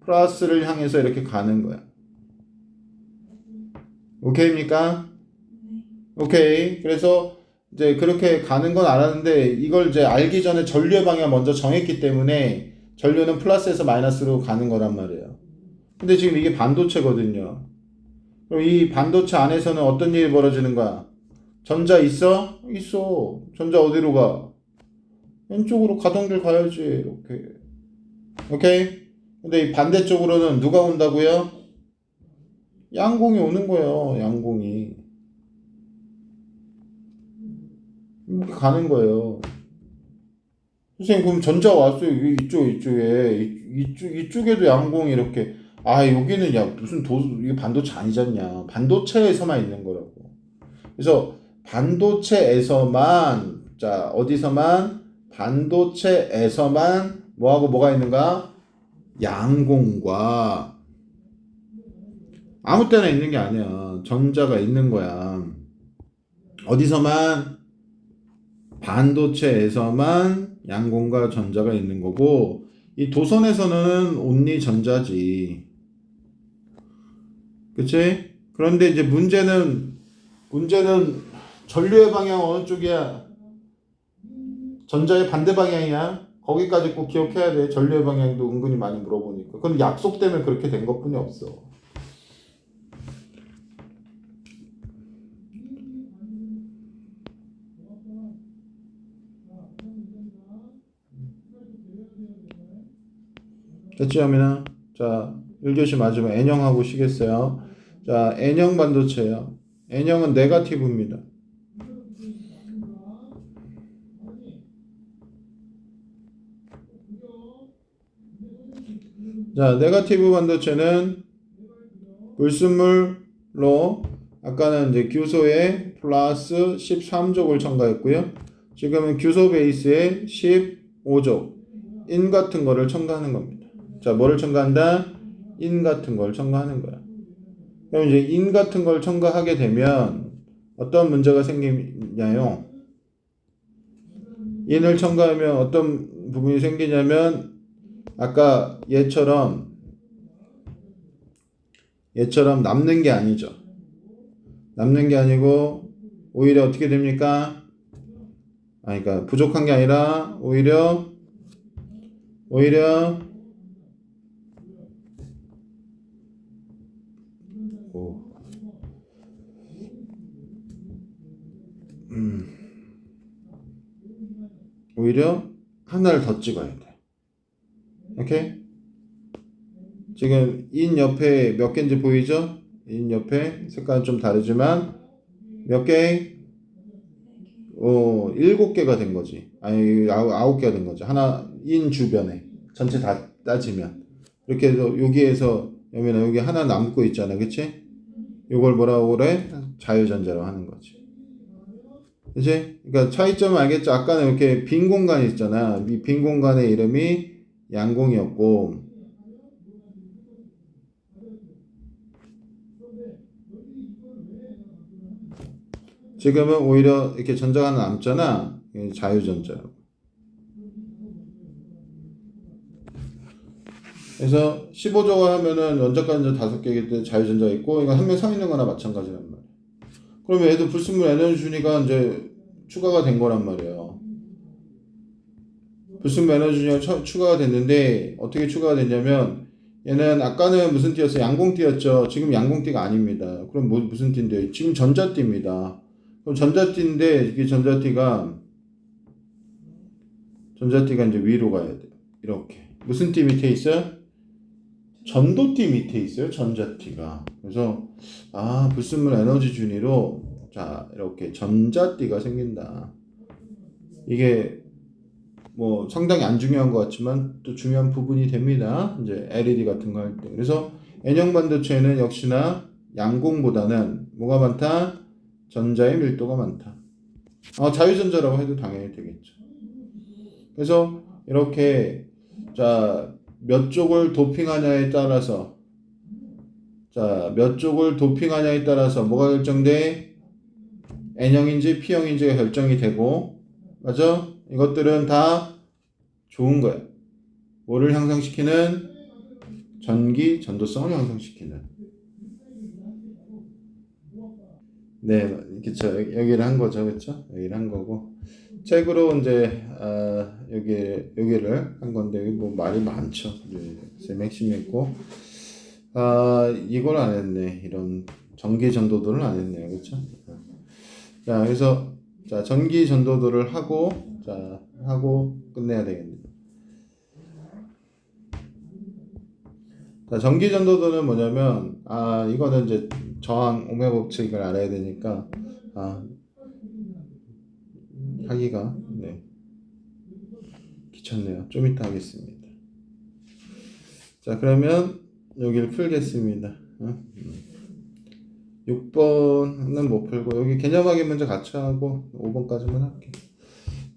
플러스를 향해서 이렇게 가는 거야. 오케이입니까? 오케이. 그래서 이제 그렇게 가는 건 알았는데 이걸 이제 알기 전에 전류의 방향 먼저 정했기 때문에 전류는 플러스에서 마이너스로 가는 거란 말이에요. 근데 지금 이게 반도체거든요. 그럼 이 반도체 안에서는 어떤 일이 벌어지는 거야? 전자 있어? 있어. 전자 어디로 가? 왼쪽으로 가던 길 가야지. 이렇게. 오케이? 근데 이 반대쪽으로는 누가 온다고요? 양공이 오는 거예요. 양공이. 이렇게 가는 거예요. 선생님, 그럼 전자 왔어요. 이쪽에. 이쪽에도 양공이 이렇게. 아, 여기는 야, 무슨 이게 반도체 아니잖냐. 반도체에서만 있는 거라고. 그래서 반도체에서만, 자, 어디서만? 반도체에서만 뭐하고 뭐가 있는가? 양공과 아무 때나 있는 게 아니야. 전자가 있는 거야. 어디서만? 반도체에서만 양공과 전자가 있는 거고, 이 도선에서는 온리 전자지. 그치? 그런데 이제 문제는 전류의 방향 어느 쪽이야? 전자의 반대 방향이야? 거기까지 꼭 기억해야 돼. 전류의 방향도 은근히 많이 물어보니까. 그건 약속 때문에 그렇게 된 것뿐이 없어. 됐지, 하민아? 자, 1교시 마지막 N형하고 쉬겠어요. 자, N형 반도체예요. N형은 네거티브입니다. 자, 네거티브 반도체는 불순물로 아까는 이제 규소에 플러스 13족을 첨가했고요. 지금은 규소 베이스에 15족 인 같은 거를 첨가하는 겁니다. 자, 뭐를 첨가한다? 인 같은 걸 첨가하는 거야. 그럼 이제 인 같은 걸 첨가하게 되면 어떤 문제가 생기냐요? 인을 첨가하면 어떤 부분이 생기냐면 아까 얘처럼 남는 게 아니죠. 남는 게 아니고 오히려 어떻게 됩니까? 그러니까 부족한 게 아니라 오히려 오히려 하나를 더 찍어야 돼. 오케이? 지금 인 옆에 몇 개인지 보이죠? 인 옆에 색깔은 좀 다르지만 몇 개? 7개가 된 거지. 아니 9개가 된 거지. 하나 인 주변에 전체 다 따지면 이렇게 해서 여기에서 여기 하나 남고 있잖아. 그치? 이걸 뭐라고 그래? 자유전자로 하는 거지. 그치? 그러니까 차이점을 알겠죠? 아까는 이렇게 빈 공간이 있잖아. 이 빈 공간의 이름이 양공이었고 지금은 오히려 이렇게 전자가 하나 남잖아. 자유전자라고. 그래서 15조가 하면은 원자과 전자 5개이기 때문에 자유전자가 있고 이거 한 명 서 있는 거나 마찬가지란 말이야. 그러면 얘도 불순물 에너지 준위가 이제 추가가 된 거란 말이에요. 불순물 에너지 준위가 추가가 됐는데 어떻게 추가가 됐냐면 얘는 아까는 무슨 띠였어요? 양공띠였죠. 지금 양공띠가 아닙니다. 그럼 무슨 띠인데? 지금 전자띠입니다. 그럼 전자띠인데 이게 전자띠가 이제 위로 가야 돼요. 이렇게. 무슨 띠 밑에 있어요? 전도띠 밑에 있어요. 전자띠가. 그래서 불순물 에너지 준위로 자 이렇게 전자띠가 생긴다. 이게 뭐 상당히 안 중요한 것 같지만 또 중요한 부분이 됩니다. 이제 LED 같은 거 할 때. 그래서 N형 반도체는 역시나 양공보다는 뭐가 많다? 전자의 밀도가 많다. 자유전자라고 해도 당연히 되겠죠. 그래서 이렇게 자 몇 쪽을 도핑하냐에 따라서 뭐가 결정돼? N형인지 P형인지가 결정이 되고, 맞아? 이것들은 다 좋은 거야. 뭐를 향상시키는? 전기 전도성을 향상시키는. 네, 그쵸. 여기를 한 거죠, 그쵸? 여기를 한 거고. 책으로 이제 여기를 한 건데 여기 뭐 말이 많죠. 쌤 핵심이 있고. 이걸 안 했네. 이런 전기 전도도를 안 했네요, 그쵸? 자, 그래서 자 전기 전도도를 하고 끝내야 되겠네요. 자, 전기 전도도는 뭐냐면 이거는 이제 저항 오메 법칙을 알아야 되니까 하기가 귀찮네요. 좀 이따 하겠습니다. 자, 그러면 여기를 풀겠습니다. 6번은 못 풀고 여기 개념하기 문제 같이 하고 5번까지만 할게요.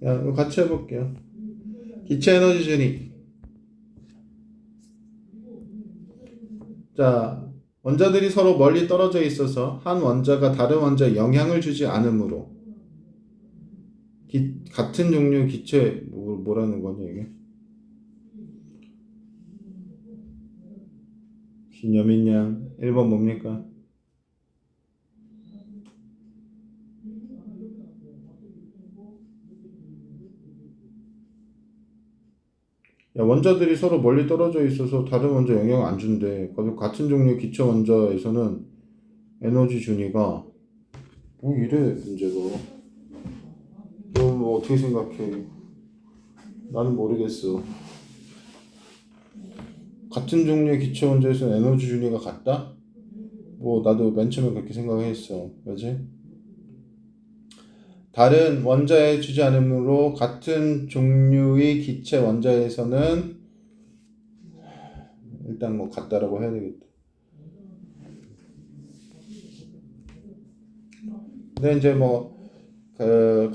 이거 같이 해볼게요. 기체 에너지 준위. 자, 원자들이 서로 멀리 떨어져 있어서 한 원자가 다른 원자에 영향을 주지 않으므로 같은 종류 기체 뭐라는 거냐 이게? 신여민양 1번 뭡니까? 야, 원자들이 서로 멀리 떨어져 있어서 다른 원자 영향 안 준대. 같은 종류의 기체 원자에서는 에너지 준위가 뭐 이래 문제가. 너 뭐 어떻게 생각해? 나는 모르겠어. 같은 종류의 기체 원자에서는 에너지 준위가 같다? 뭐 나도 맨 처음에 그렇게 생각했어. 그지? 다른 원자에 주지 않으므로 같은 종류의 기체 원자에서는 일단 뭐 같다라고 해야 되겠다. 근데 이제 뭐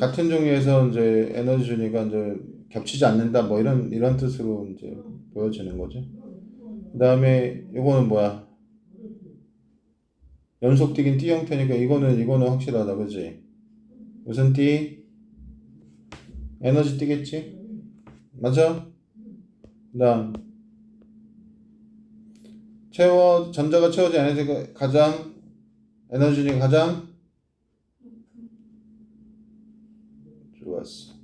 같은 종류에서 이제 에너지 준위가 이제 겹치지 않는다 뭐 이런 뜻으로 이제 보여지는 거죠. 그다음에 이거는 뭐야? 연속되긴 띠 형태니까 이거는 확실하다, 그지? 무슨 띠? 에너지 띠겠지? 맞아? 그다음 전자가 채워지지 않으니까 가장 에너지 준위가 가장 좋았어.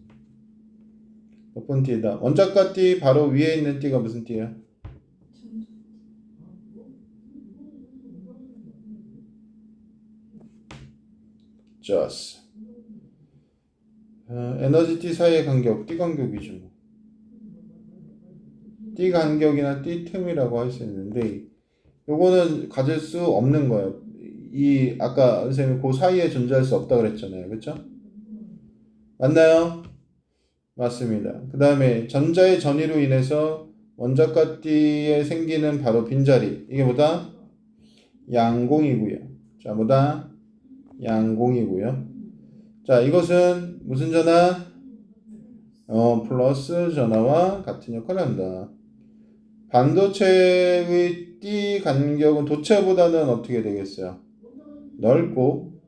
높은 띠다. 원자과 띠 바로 위에 있는 띠가 무슨 띠야? 좋았어. 에너지 띠 사이의 간격, 띠 간격이죠. 띠 간격이나 띠 틈이라고 할 수 있는데 요거는 가질 수 없는 거예요. 아까 선생님이 그 사이에 존재할 수 없다 그랬잖아요. 그렇죠? 맞나요? 맞습니다. 그 다음에 전자의 전이로 인해서 원자과 띠에 생기는 바로 빈자리. 이게 뭐다? 양공이고요. 자, 뭐다? 양공이고요. 자, 이것은 무슨 전하? 플러스 전하와 같은 역할을 한다. 반도체의 띠 간격은 도체보다는 어떻게 되겠어요? 넓고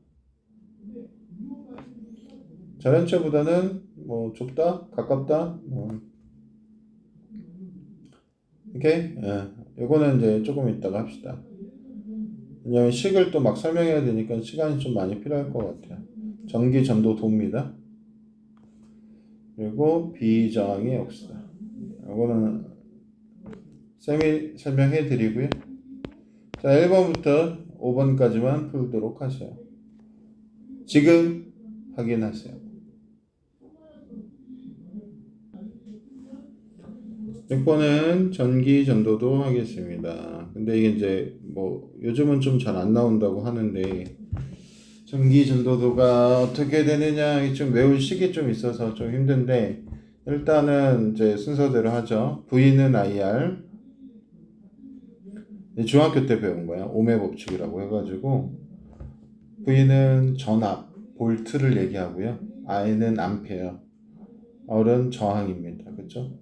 전원체보다는 뭐 좁다, 가깝다. 이렇게 이거는 이제 조금 이따가 합시다. 왜냐면 식을 또 막 설명해야 되니까 시간이 좀 많이 필요할 것 같아요. 전기 전도 도입니다. 그리고 비저항이 없다. 이거는 쌤이 설명해 드리고요. 자, 1번부터 5번까지만 풀도록 하세요. 지금 확인하세요. 6번은 전기 전도도 하겠습니다. 근데 이게 이제 뭐 요즘은 좀 잘 안 나온다고 하는데 전기 전도도가 어떻게 되느냐 좀 외울 식이 좀 있어서 좀 힘든데 일단은 이제 순서대로 하죠. V는 IR 중학교 때 배운 거야. 오메 법칙이라고 해가지고 V는 전압 볼트를 얘기하고요. I는 암페어 R은 저항입니다. 그렇죠?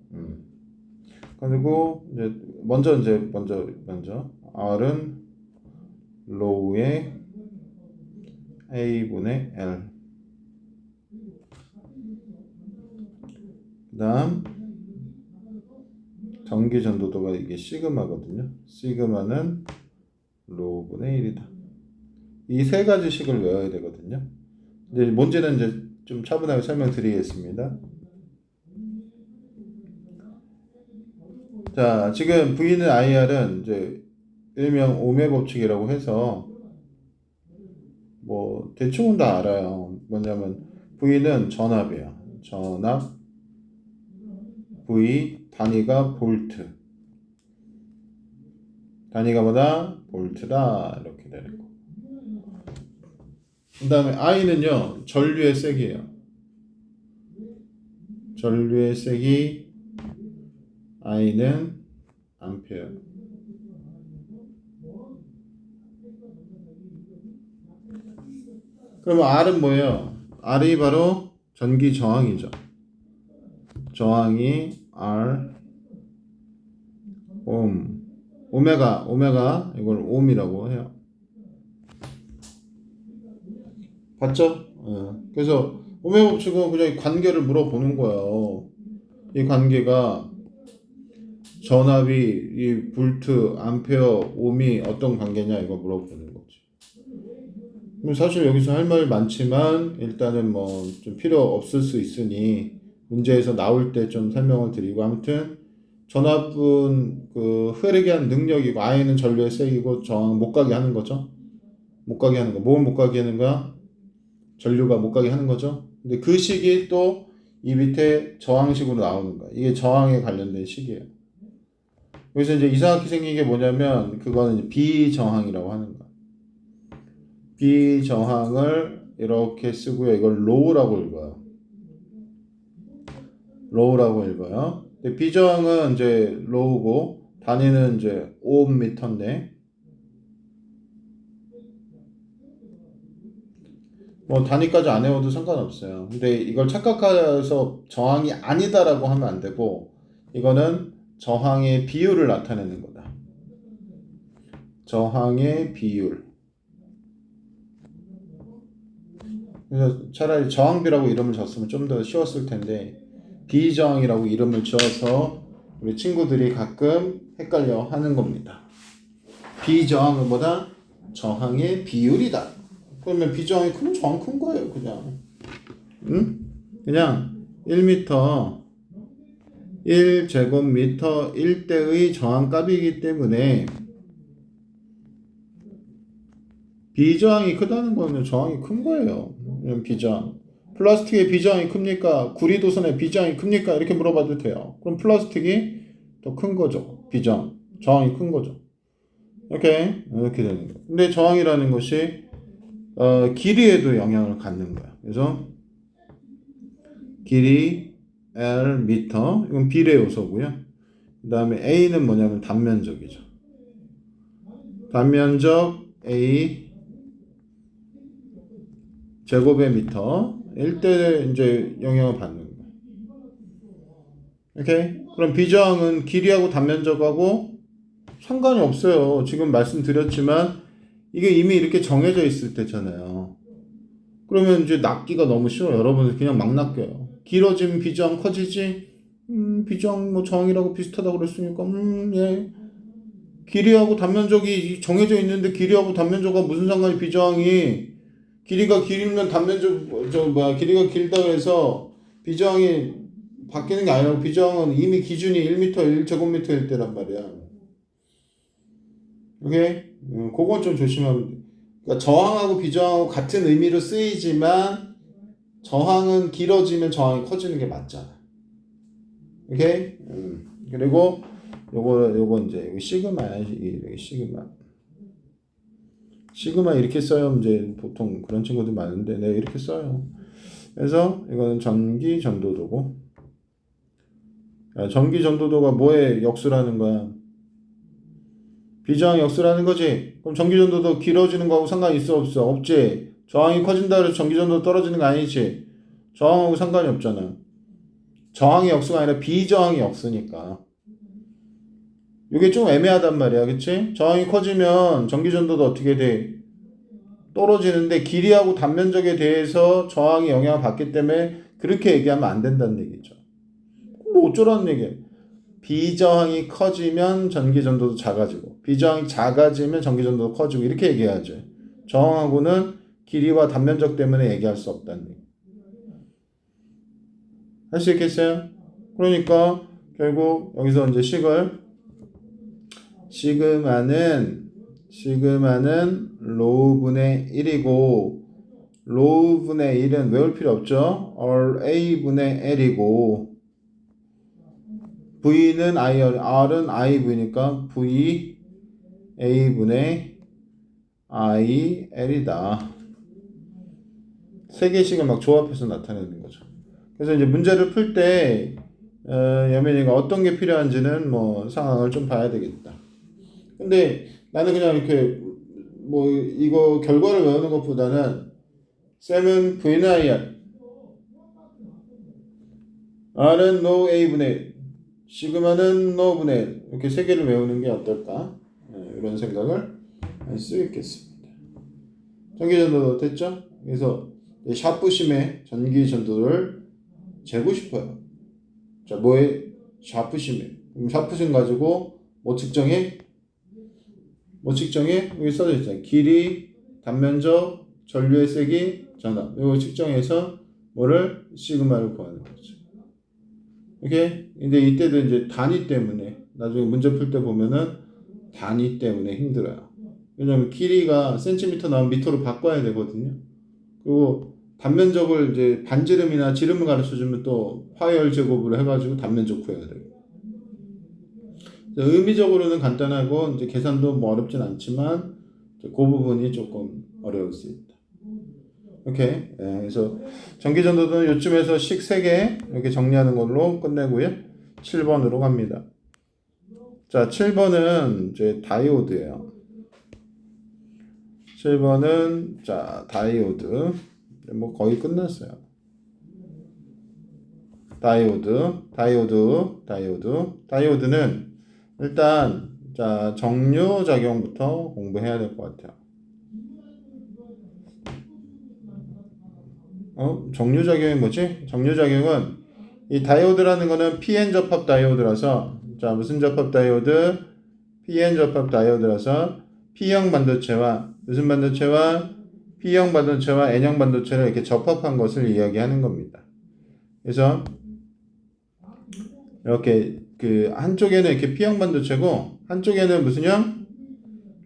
그리고 이제 먼저 R은 로우의 A분의 L 그다음 전기 전도도가 이게 시그마거든요. 시그마는 로우분의 1이다. 이 세 가지 식을 외워야 되거든요. 이제 뭔지는 이제 좀 차분하게 설명드리겠습니다. 자, 지금 V는 IR은 이제 일명 오메 법칙이라고 해서 뭐 대충은 다 알아요. 뭐냐면 V는 전압이에요. 전압 V 단위가 볼트. 단위가 뭐다? 볼트다. 이렇게 되는 거. 그 다음에 I는요, 전류의 세기예요. 전류의 세기 I는 암페어. 그러면 R은 뭐예요? R이 바로 전기 저항이죠. 저항이 R 옴. 오메가 이걸 옴이라고 해요. 봤죠? 그래서 오메가 법칙은 그냥 관계를 물어보는 거예요. 이 관계가 전압이 이 볼트, 암페어, 옴이 어떤 관계냐 이거 물어보는 거지. 사실 여기서 할 말 많지만 일단은 뭐 좀 필요 없을 수 있으니 문제에서 나올 때 좀 설명을 드리고, 아무튼 전압은 그 흐르게 하는 능력이고 I는 전류의 세기고 저항 못 가게 하는 거죠. 못 가게 하는 거. 뭘 못 가게 하는 거야? 전류가 못 가게 하는 거죠. 근데 그 식이 또 이 밑에 저항식으로 나오는 거야. 이게 저항에 관련된 식이에요. 여기서 이제 이상하게 생긴 게 뭐냐면 그거는 이제 비저항이라고 하는 거야. 비저항을 이렇게 쓰고요. 이걸 로우라고 읽어요. 로우라고 읽어요. 근데 비저항은 이제 로우고 단위는 이제 오음미터인데 뭐 단위까지 안 외워도 상관없어요. 근데 이걸 착각해서 저항이 아니다라고 하면 안 되고, 이거는 저항의 비율을 나타내는 거다. 저항의 비율. 그래서 차라리 저항비라고 이름을 줬으면 좀 더 쉬웠을 텐데 비저항이라고 이름을 지어서 우리 친구들이 가끔 헷갈려 하는 겁니다. 비저항은 뭐다? 저항의 비율이다. 그러면 비저항이 크면 저항 큰 거예요, 그냥. 응? 그냥 1m 1제곱미터 1대의 저항값이기 때문에 비저항이 크다는 거는 저항이 큰 거예요. 비저항. 플라스틱의 비저항이 큽니까? 구리도선의 비저항이 큽니까? 이렇게 물어봐도 돼요. 그럼 플라스틱이 더 큰 거죠. 비저항. 저항이 큰 거죠. 이렇게 되는 거예요. 근데 저항이라는 것이 길이에도 영향을 갖는 거야. 그래서 길이 L 미터, 이건 비례 요소고요. 그 다음에 A는 뭐냐면 단면적이죠. 단면적 A 제곱의 미터 1대 이제 영향을 받는 거예요. 오케이? 그럼 비저항은 길이하고 단면적하고 상관이 없어요. 지금 말씀드렸지만 이게 이미 이렇게 정해져 있을 때잖아요. 그러면 이제 낚기가 너무 쉬워요. 여러분들 그냥 막 낚여요. 길어지면 비저항 커지지? 비저항 뭐 저항이라고 비슷하다고 그랬으니까 예. 길이하고 단면적이 정해져 있는데 길이하고 단면적과 무슨 상관이, 비저항이 길이가 길면 길이가 길다고 해서 비저항이 바뀌는 게 아니라 비저항은 이미 기준이 1m 1제곱미터일 때란 말이야. 오케이? 그건 좀 조심하면 돼. 그러니까 저항하고 비저항하고 같은 의미로 쓰이지만 저항은 길어지면 저항이 커지는 게 맞잖아. 오케이? 그리고 요거 이제 여기 시그마야. 이게 시그마 이렇게 써요. 이제 보통 그런 친구들 많은데 내가 이렇게 써요. 그래서 이거는 전기 전도도고, 전기 전도도가 뭐의 역수라는 거야? 비저항 역수라는 거지. 그럼 전기 전도도 길어지는 거하고 상관이 있어 없어? 없지. 저항이 커진다 그래서 전기 전도 떨어지는 거 아니지. 저항하고 상관이 없잖아. 저항의 역수가 아니라 비저항의 역수니까. 이게 좀 애매하단 말이야. 그치? 저항이 커지면 전기 전도도 어떻게 돼? 떨어지는데 길이하고 단면적에 대해서 저항이 영향을 받기 때문에 그렇게 얘기하면 안 된다는 얘기죠. 어쩌라는 얘기야. 비저항이 커지면 전기전도도 작아지고 비저항이 작아지면 전기전도도 커지고 이렇게 얘기해야죠. 저항하고는 길이와 단면적 때문에 얘기할 수 없다는 얘기. 할 수 있겠어요? 그러니까 결국 여기서 이제 시그마는 로우분의 1이고 로우분의 1은 외울 필요 없죠. RA분의 L이고 V는 R은 IV니까 VA분의 IL이다. 세 개씩을 막 조합해서 나타내는 거죠. 그래서 이제 문제를 풀 때 여민이가 어떤 게 필요한지는 뭐 상황을 좀 봐야 되겠다. 근데 나는 그냥 이렇게 뭐 이거 결과를 외우는 것보다는 쌤은 V는 IR, R은 no A분의 1, 시그마는 no분의 1 이렇게 세 개를 외우는 게 어떨까? 이런 생각을 할 수 있겠습니다. 전기전도도 됐죠? 그래서 샤프심의 전기전도를 재고 싶어요. 자, 뭐에? 샤프심에. 그럼 샤프심 가지고 뭐 측정해? 여기 써져 있잖아요. 길이, 단면적, 전류의 세기, 전압. 이거 측정해서 뭐를? 시그마를 구하는 거죠. 오케이? 근데 이때도 이제 단위 때문에 나중에 문제 풀 때 보면은 단위 때문에 힘들어요. 왜냐면 길이가 센티미터 나오면 미터로 바꿔야 되거든요. 그리고 단면적을 이제 반지름이나 지름을 가르쳐 주면 또 파열 제곱으로 해가지고 단면적 구해야 되고. 의미적으로는 간단하고 이제 계산도 뭐 어렵진 않지만 그 부분이 조금 어려울 수 있다. 오케이. 그래서 전기전도는 요쯤에서 식 3개 이렇게 정리하는 걸로 끝내고요. 7번으로 갑니다. 자, 7번은 이제 다이오드예요. 7번은 자, 다이오드. 뭐 거의 끝났어요. 다이오드는 일단 자, 정류작용부터 공부해야 될 것 같아요. 정류작용이 뭐지? 정류작용은 이 다이오드라는 거는 PN 접합 다이오드라서 자, 무슨 접합 다이오드? PN 접합 다이오드라서 P형 반도체와 무슨 반도체와 P형 반도체와 N형 반도체를 이렇게 접합한 것을 이야기하는 겁니다. 그래서 이렇게 그 한쪽에는 이렇게 P형 반도체고 한쪽에는 무슨 형?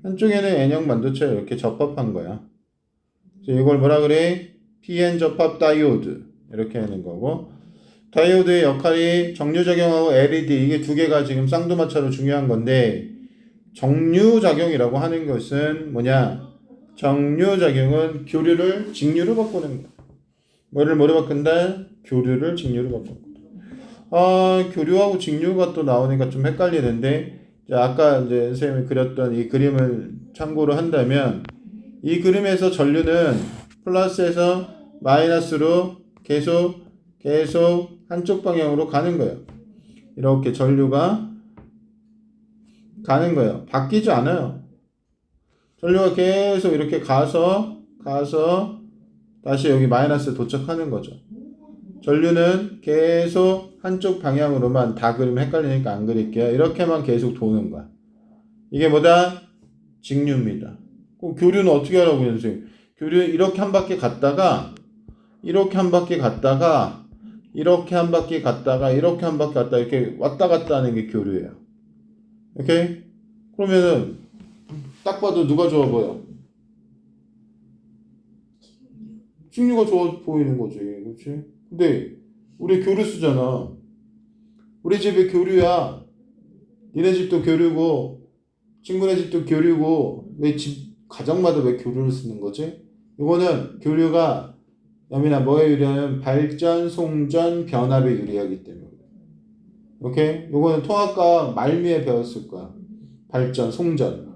한쪽에는 N형 반도체를 이렇게 접합한 거야. 그래서 이걸 뭐라 그래? PN 접합 다이오드 이렇게 하는 거고 다이오드의 역할이 정류작용하고 LED 이게 두 개가 지금 쌍두마차로 중요한 건데 정류작용이라고 하는 것은 뭐냐? 정류작용은 교류를 직류로 바꾸는 거야. 뭐로 바꾼다? 교류를 직류로 바꾼다. 교류하고 직류가 또 나오니까 좀 헷갈리는데 아까 이제 선생님이 그렸던 이 그림을 참고로 한다면 이 그림에서 전류는 플러스에서 마이너스로 계속 한쪽 방향으로 가는 거예요. 이렇게 전류가 가는 거예요. 바뀌지 않아요. 전류가 계속 이렇게 가서 다시 여기 마이너스에 도착하는 거죠. 전류는 계속 한쪽 방향으로만 다 그리면 헷갈리니까 안 그릴게요. 이렇게만 계속 도는 거야. 이게 뭐다? 직류입니다. 그럼 교류는 어떻게 하라고요, 선생님? 교류 이렇게 한 바퀴 갔다가 이렇게 한 바퀴 갔다가 이렇게 한 바퀴 갔다가 이렇게 한 바퀴 갔다 이렇게 왔다 갔다 하는 게 교류예요. 오케이? 그러면은 딱 봐도 누가 좋아 보여? 직류가 좋아 보이는 거지. 그렇지? 근데 우리 교류 쓰잖아. 우리 집에 교류야. 니네 집도 교류고 친구네 집도 교류고 왜 집 가정마다 왜 교류를 쓰는 거지? 이거는 교류가 여민아 뭐에 유리하면 발전, 송전, 변압에 유리하기 때문에. 오케이? 이거는 통합과 말미에 배웠을 거야. 발전, 송전.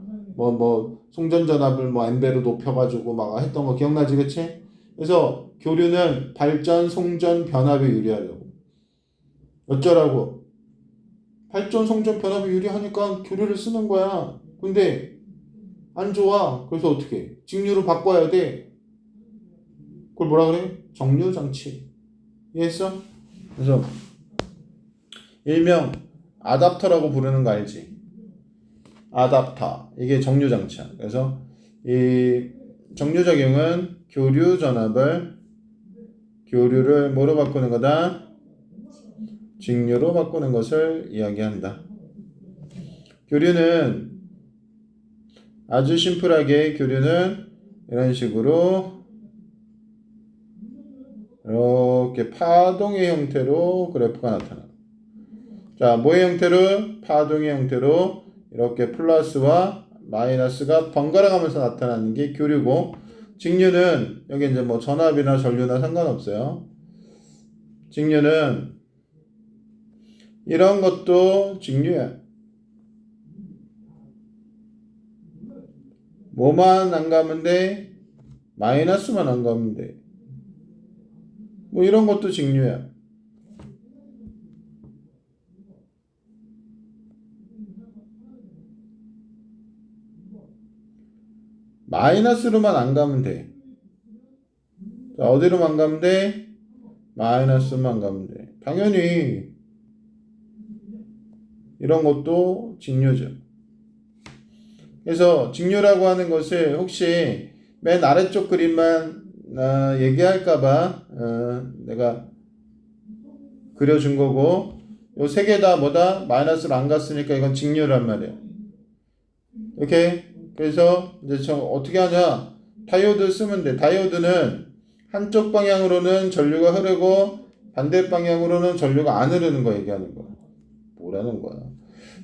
송전 전압을 N배로 높여가지고 막 했던 거 기억나지, 그치? 그래서 교류는 발전, 송전, 변압에 유리하려고. 어쩌라고? 발전, 송전, 변압에 유리하니까 교류를 쓰는 거야. 근데 안 좋아. 그래서 어떻게 해? 직류로 바꿔야 돼. 그걸 뭐라 그래? 정류장치. 이해했어? 그래서 일명 아답터라고 부르는 거 알지? 아답터. 이게 정류장치야. 그래서 이 정류작용은 교류를 뭐로 바꾸는 거다? 직류로 바꾸는 것을 이야기한다. 교류는 아주 심플하게 교류는 이런 식으로 이렇게 파동의 형태로 그래프가 나타나. 자, 뭐의 형태로? 파동의 형태로 이렇게 플러스와 마이너스가 번갈아 가면서 나타나는 게 교류고, 직류는 여기 이제 뭐 전압이나 전류나 상관없어요. 직류는 이런 것도 직류야. 뭐만 안 가면 돼? 마이너스만 안 가면 돼. 뭐 이런 것도 직류야. 마이너스로만 안 가면 돼. 자, 어디로만 가면 돼? 마이너스만 가면 돼. 당연히 이런 것도 직류죠. 그래서 직류라고 하는 것을 혹시 맨 아래쪽 그림만 얘기할까봐 내가 그려준 거고, 요 세 개 다 뭐다? 마이너스로 안 갔으니까 이건 직류란 말이야. 오케이? 그래서 이제 어떻게 하냐? 다이오드 쓰면 돼. 다이오드는 한쪽 방향으로는 전류가 흐르고 반대 방향으로는 전류가 안 흐르는 거 얘기하는 거야. 뭐라는 거야?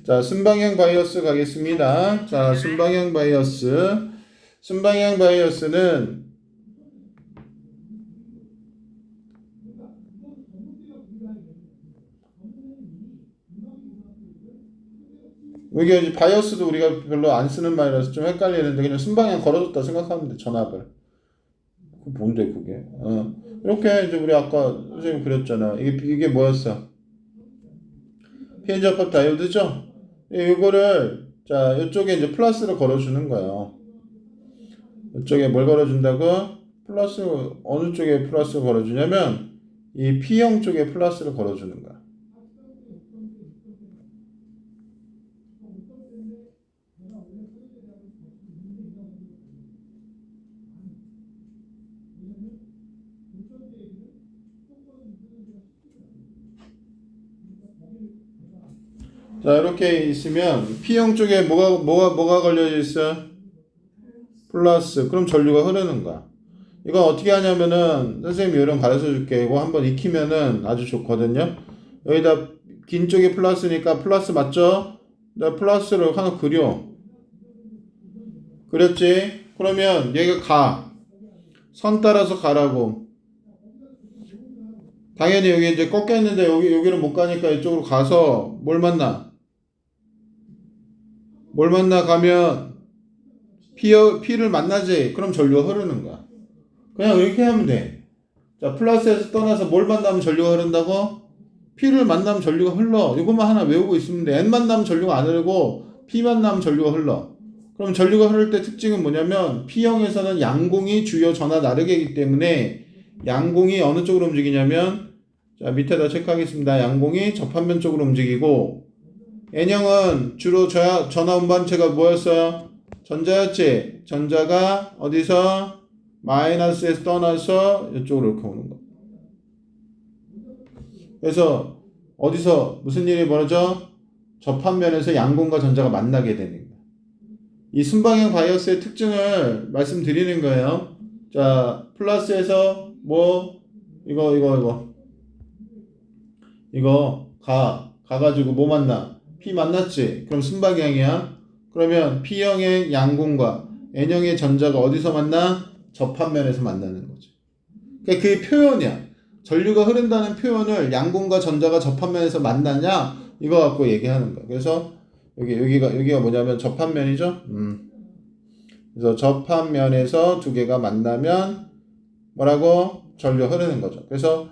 자, 순방향 바이어스 가겠습니다. 자, 순방향 바이어스. 순방향 바이어스는 이게 이제 바이어스도 우리가 별로 안 쓰는 말이라서 좀 헷갈리는데 그냥 순방향 걸어줬다 생각하면 돼, 전압을. 뭔데 그게? 이렇게 이제 우리 아까 선생님 그렸잖아. 이게 뭐였어? 피해자법 다이오드죠? 이거를 자, 이쪽에 이제 플러스를 걸어주는 거예요. 이쪽에 뭘 걸어준다고? 플러스, 어느 쪽에 플러스를 걸어주냐면 이 P형 쪽에 플러스를 걸어주는 거야. 자, 이렇게 있으면 P형 쪽에 뭐가 걸려져 있어? 플러스. 그럼 전류가 흐르는 거야. 이건 어떻게 하냐면은 선생님이 이런 가르쳐 줄게. 이거 한번 익히면은 아주 좋거든요. 여기다 긴 쪽이 플러스니까 플러스 맞죠? 나 플러스를 하나 그렸지? 그러면 얘가 가. 선 따라서 가라고. 당연히 여기 이제 꺾였는데 여기를 못 가니까 이쪽으로 가서 뭘 만나? 가면 P를 만나지. 그럼 전류가 흐르는 거야. 그냥 이렇게 하면 돼. 자, 플러스에서 떠나서 뭘 만나면 전류가 흐른다고? P를 만나면 전류가 흘러. 이것만 하나 외우고 있으면 돼. N 만나면 전류가 안 흐르고 P 만나면 전류가 흘러. 그럼 전류가 흐를 때 특징은 뭐냐면 P형에서는 양공이 주요 전하 나르게이기 때문에 양공이 어느 쪽으로 움직이냐면, 자, 밑에다 체크하겠습니다. 양공이 접합면 쪽으로 움직이고, N형은 주로 전하 운반체가 뭐였어요? 전자였지? 전자가 어디서? 마이너스에서 떠나서 이쪽으로 이렇게 오는 거. 그래서 어디서 무슨 일이 벌어져? 접합면에서 양공과 전자가 만나게 되는 거야. 이 순방향 바이어스의 특징을 말씀드리는 거예요. 자, 플러스에서 뭐 이거 가가지고 뭐 만나? P 만났지? 그럼 순방향이야. 그러면 P형의 양공과 N형의 전자가 어디서 만나? 접합면에서 만나는 거지. 그러니까 그게 표현이야. 전류가 흐른다는 표현을 양공과 전자가 접합면에서 만나냐? 이거 갖고 얘기하는 거야. 그래서 여기가 뭐냐면 접합면이죠. 그래서 접합면에서 두 개가 만나면 뭐라고? 전류 흐르는 거죠. 그래서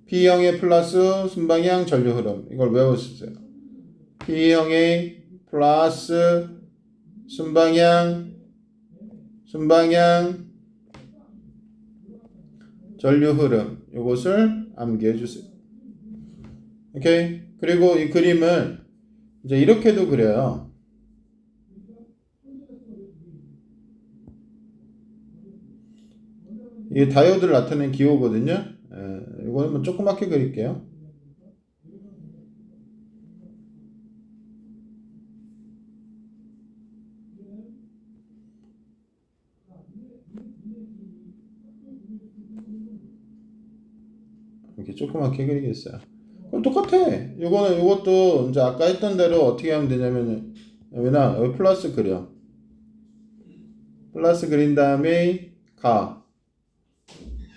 P형의 플러스 순방향 전류 흐름. 이걸 외우셨어요. P형의 플러스 순방향 전류 흐름. 이것을 암기해 주세요. 오케이? 그리고 이 그림을 이제 이렇게도 그려요. 이게 다이오드를 나타내는 기호거든요. 이거는 뭐 조그맣게 그릴게요. 이렇게 조그맣게 그리겠어요. 그럼 똑같아. 이것도 이제 아까 했던 대로 어떻게 하면 되냐면은 여기 플러스 그려. 플러스 그린 다음에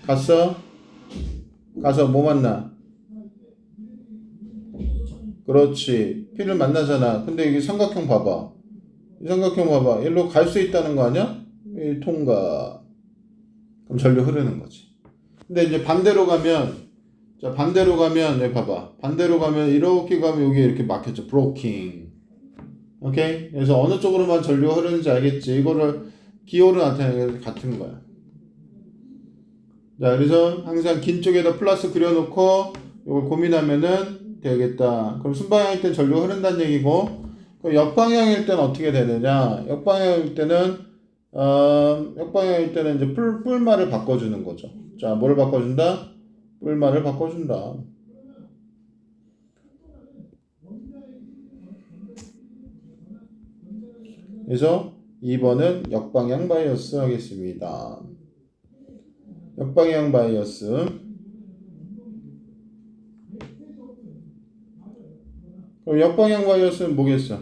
갔어? 가서 뭐 만나? 그렇지. P를 만나잖아. 근데 이게 삼각형 봐봐. 이 삼각형 봐봐. 일로 갈 수 있다는 거 아니야? 이 통과. 그럼 절로 흐르는 거지. 근데 이제 반대로 가면, 자, 반대로 가면, 여기 봐봐. 반대로 가면, 이렇게 가면 여기 이렇게 막혔죠. 브로킹. 오케이? 그래서 어느 쪽으로만 전류가 흐르는지 알겠지? 이거를 기호로 나타내는 게 같은 거야. 자, 그래서 항상 긴 쪽에다 플러스 그려놓고 이걸 고민하면은 되겠다. 그럼 순방향일 땐 전류가 흐른다는 얘기고, 그럼 역방향일 때는 어떻게 되느냐? 역방향일 때는 이제 뿔말을 바꿔주는 거죠. 자, 뭐를 바꿔준다? 뿔말을 바꿔준다. 그래서 2번은 역방향 바이어스 하겠습니다. 역방향 바이어스. 그럼 역방향 바이어스는 뭐겠어?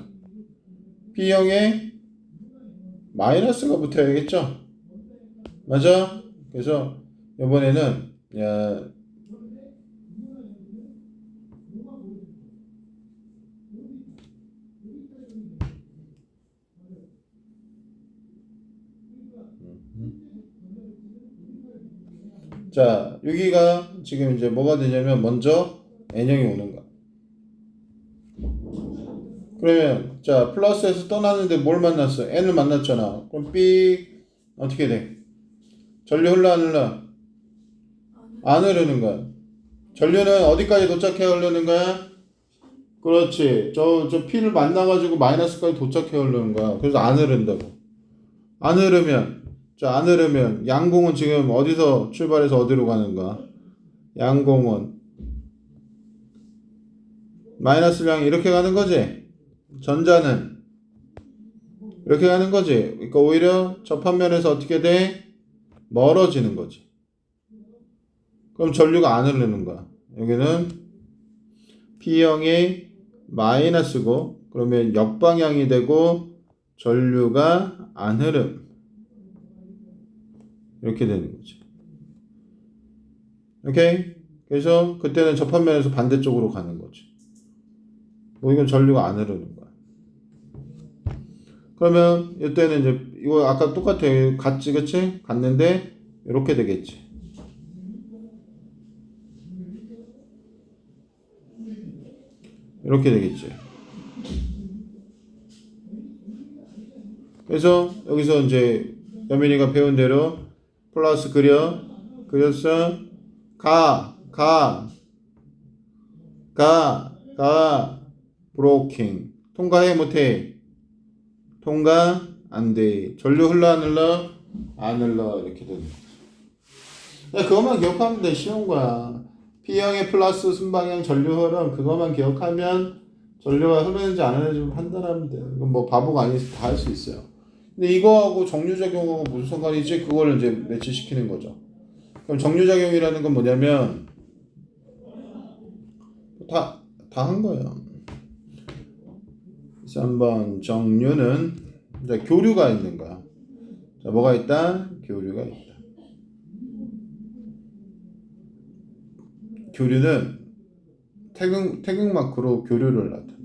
B형에 마이너스가 붙어야겠죠? 맞아? 그래서 이번에는 자, 여기가 지금 이제 뭐가 되냐면 먼저 N형이 오는 거야. 그러면 자, 플러스에서 떠났는데 뭘 만났어? N을 만났잖아. 그럼 B 어떻게 돼? 전류 흘러 안 흘러? 안 흐르는 거야. 전류는 어디까지 도착해 흐르는 거야? 그렇지. 저 P를 만나가지고 마이너스까지 도착해 흐르는 거야. 그래서 안 흐른다고. 안 흐르면, 자, 안 흐르면 양공은 지금 어디서 출발해서 어디로 가는 거야? 양공은 마이너스 양 이렇게 가는 거지. 전자는 이렇게 가는 거지. 그러니까 오히려 접합면에서 어떻게 돼? 멀어지는 거지. 그럼 전류가 안 흐르는 거야. 여기는 P형이 마이너스고 그러면 역방향이 되고 전류가 안 흐름. 이렇게 되는 거지. 오케이? 그래서 그때는 접합면에서 반대쪽으로 가는 거지. 뭐 이건 전류가 안 흐르는 거야. 그러면 이때는 이제 이거 아까 똑같아. 같지, 그치? 같는데 이렇게 되겠지. 이렇게 되겠지. 그래서 여기서 이제 여민이가 배운 대로 플러스 그렸어. 가, 브로킹. 통과해, 못해? 통과, 안 돼. 전류 흘러, 안 흘러? 안 흘러. 이렇게 되는 거야. 그것만 기억하면 돼. 쉬운 거야. P형의 플러스 순방향 전류 흐름, 그것만 기억하면 전류가 흐르는지 안 흐르는지 판단하면 돼. 이건 뭐 바보가 아니어서 다 할 수 있어요. 근데 이거하고 정류작용하고 무슨 상관이지? 그거를 이제 매치시키는 거죠. 그럼 정류작용이라는 건 뭐냐면, 다 한 거예요. 3번 정류는 이제 교류가 있는 거야. 자, 뭐가 있다? 교류가 있다. 교류는 태극마크로 교류를 나타낸다.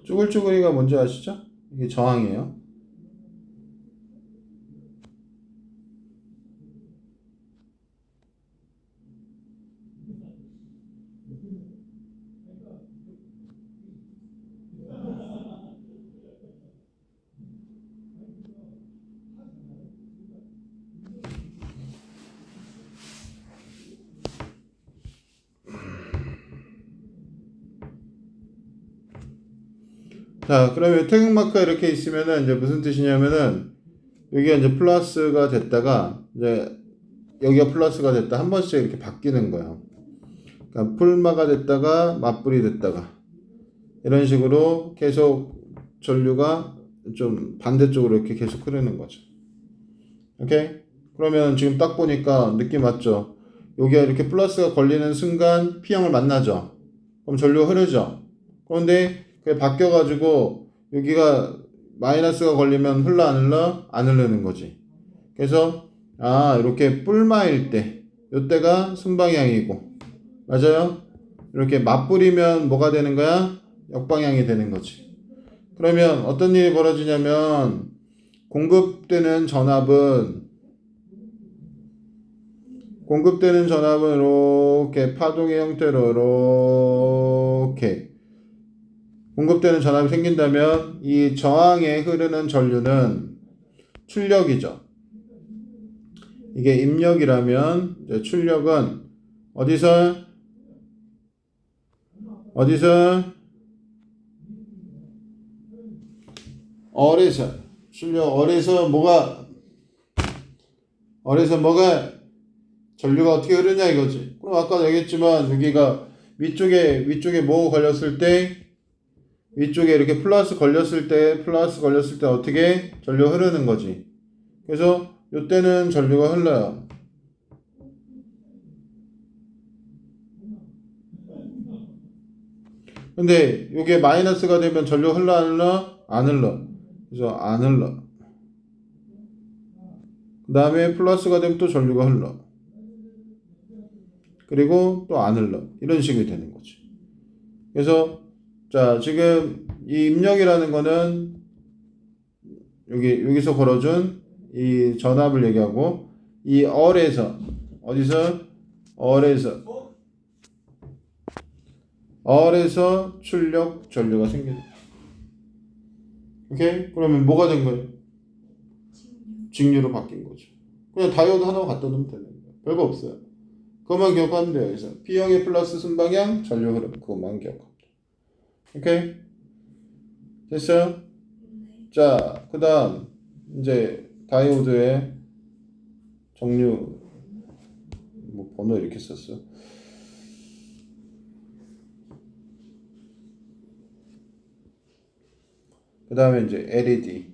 쭈글쭈글이가 뭔지 아시죠? 이게 저항이에요. 자, 그러면 태극마크가 이렇게 있으면은 이제 무슨 뜻이냐면은 여기가 이제 플러스가 됐다가 이제 여기가 플러스가 됐다 한 번씩 이렇게 바뀌는 거예요. 그러니까 풀마가 됐다가 맞불이 됐다가 이런 식으로 계속 전류가 좀 반대쪽으로 이렇게 계속 흐르는 거죠. 오케이? 그러면 지금 딱 보니까 느낌 맞죠? 여기가 이렇게 플러스가 걸리는 순간 P형을 만나죠. 그럼 전류가 흐르죠. 그런데 그게 바뀌어가지고 여기가 마이너스가 걸리면 흘러 안 흘러? 안 흐르는 거지. 그래서 이렇게 뿔마일 때 이때가 순방향이고 맞아요? 이렇게 맞불이면 뭐가 되는 거야? 역방향이 되는 거지. 그러면 어떤 일이 벌어지냐면 공급되는 전압은 이렇게 파동의 형태로 이렇게 공급되는 전압이 생긴다면 이 저항에 흐르는 전류는 출력이죠. 이게 입력이라면 이제 출력은 어디서 어에서 출력 어에서 뭐가 전류가 어떻게 흐르냐 이거지. 그럼 아까 얘기했지만 여기가 위쪽에 뭐 걸렸을 때 위쪽에 이렇게 플러스 걸렸을 때 어떻게 전류 흐르는 거지. 그래서 이때는 전류가 흘러요. 근데 이게 마이너스가 되면 전류 흘러 안 흘러? 안 흘러. 그래서 안 흘러. 그 다음에 플러스가 되면 또 전류가 흘러. 그리고 또 안 흘러. 이런 식이 되는 거지. 그래서 자 지금 이 입력이라는 거는 여기서 걸어준 이 전압을 얘기하고 이 얼에서 어디서 얼에서 출력 전류가 생긴다. 오케이? 그러면 뭐가 된 거예요? 직류로 바뀐 거죠. 그냥 다이오드 하나 갖다 놓으면 되는 거예요. 별거 없어요. 그것만 기억하면 돼요. 그래서 P형의 플러스 순방향 전류 흐름 그것만 기억하면 돼요. 오케이? 됐어요? 자, 그 다음 이제 다이오드의 종류 뭐 번호 이렇게 썼어. 그 다음에 이제 LED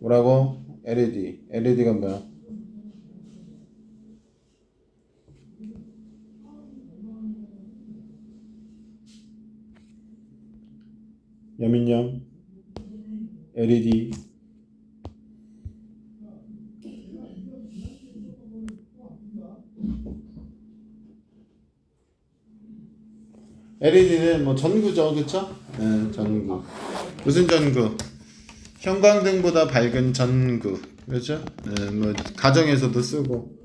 뭐라고? LED가 뭐야? 여민영 LED LED는 뭐 전구죠, 그쵸? 네, 전구. 무슨 전구? 형광등보다 밝은 전구, 그렇죠? 네, 뭐 가정에서도 쓰고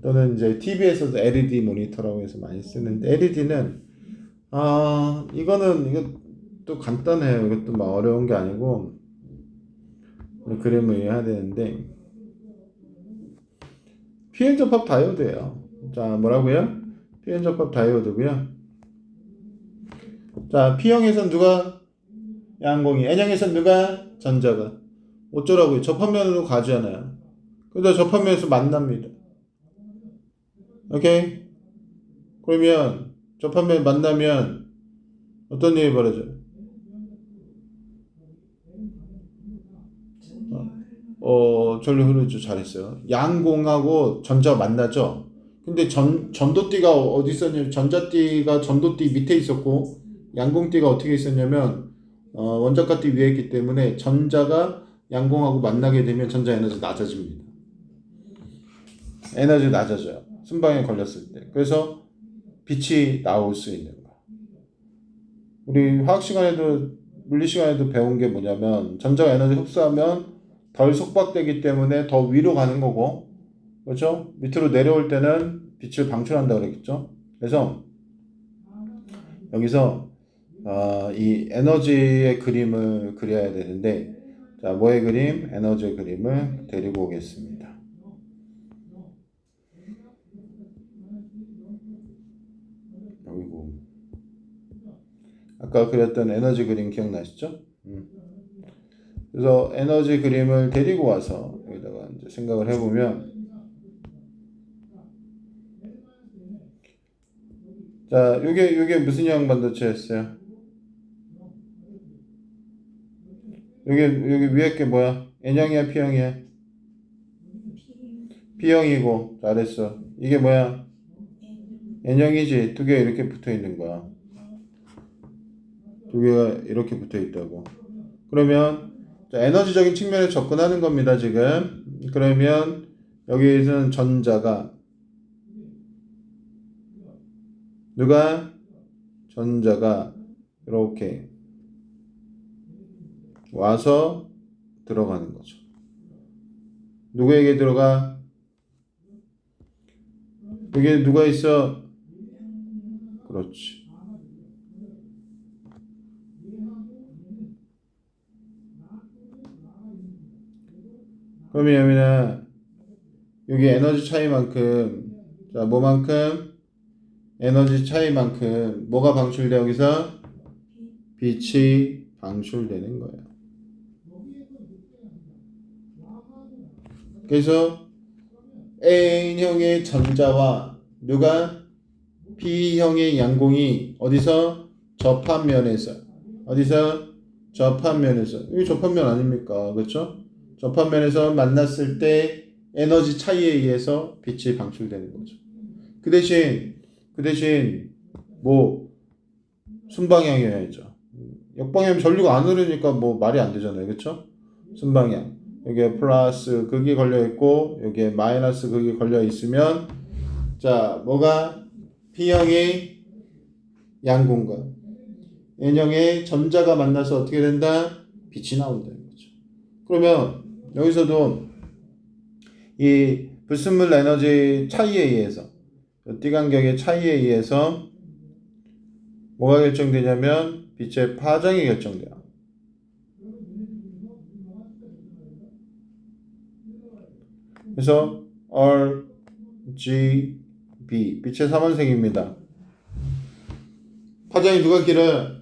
또는 이제 TV에서도 LED 모니터라고 해서 많이 쓰는데 LED는 이것도 간단해요. 이것도 막 어려운 게 아니고 그림을 이해해야 되는데 PN 접합 다이오드예요. 자, 뭐라고요? PN 접합 다이오드고요. 자, P형에선 누가 양공이, N형에선 누가 전자가. 어쩌라고요? 접합면으로 가잖아요. 그러다 접합면에서 만납니다. 오케이? 그러면 접합면 만나면 어떤 일이 벌어져요? 전류 흐르죠. 잘했어요. 양공하고 전자가 만나죠. 근데 전도띠가 어디 있었냐면 전자띠가 전도띠 밑에 있었고 양공띠가 어떻게 있었냐면 원자가띠 위에 있기 때문에 전자가 양공하고 만나게 되면 전자 에너지 낮아집니다. 에너지 낮아져요. 순방에 걸렸을 때. 그래서 빛이 나올 수 있는 거야. 우리 화학 시간에도 물리 시간에도 배운 게 뭐냐면 전자가 에너지 흡수하면 덜 속박되기 때문에 더 위로 가는 거고, 그렇죠? 밑으로 내려올 때는 빛을 방출한다 그랬겠죠? 그래서 여기서 이 에너지의 그림을 그려야 되는데, 자, 뭐의 그림? 에너지의 그림을 데리고 오겠습니다. 아까 그렸던 에너지 그림 기억나시죠? 그래서 에너지 그림을 데리고 와서 여기다가 이제 생각을 해보면, 자, 요게 무슨 형 반도체였어요? 여기 위에 게 뭐야? N형이야, P형이야? P형이고, 잘했어. 이게 뭐야? N형이지. 두 개 이렇게 붙어 있는 거야. 두 개가 이렇게 붙어 있다고. 그러면 자, 에너지적인 측면에 접근하는 겁니다, 지금. 그러면 여기에서는 전자가 이렇게 와서 들어가는 거죠. 누구에게 들어가? 여기에 누가 있어? 그렇지. 그러면 여기는 여기 에너지 차이만큼, 자, 뭐만큼? 에너지 차이만큼 뭐가 방출돼? 여기서 빛이 방출되는 거예요. 그래서 A형의 전자와 누가 B형의 양공이 어디서? 접합면에서. 어디서? 접합면에서. 이게 접합면 아닙니까? 그렇죠? 접합면에서 만났을 때 에너지 차이에 의해서 빛이 방출되는 거죠. 그 대신 뭐 순방향이어야죠. 역방향 전류가 안 흐르니까 뭐 말이 안 되잖아요. 그렇죠? 순방향. 여기에 플러스 극이 걸려 있고 여기에 마이너스 극이 걸려 있으면 자, 뭐가 P형의 양공과 N형의 전자가 만나서 어떻게 된다? 빛이 나온다는 거죠. 그러면 여기서도 이 불순물 에너지 차이에 의해서 띠간격의 차이에 의해서 뭐가 결정되냐면 빛의 파장이 결정돼요. 그래서 R, G, B 빛의 3원색입니다. 파장이 누가 길어요?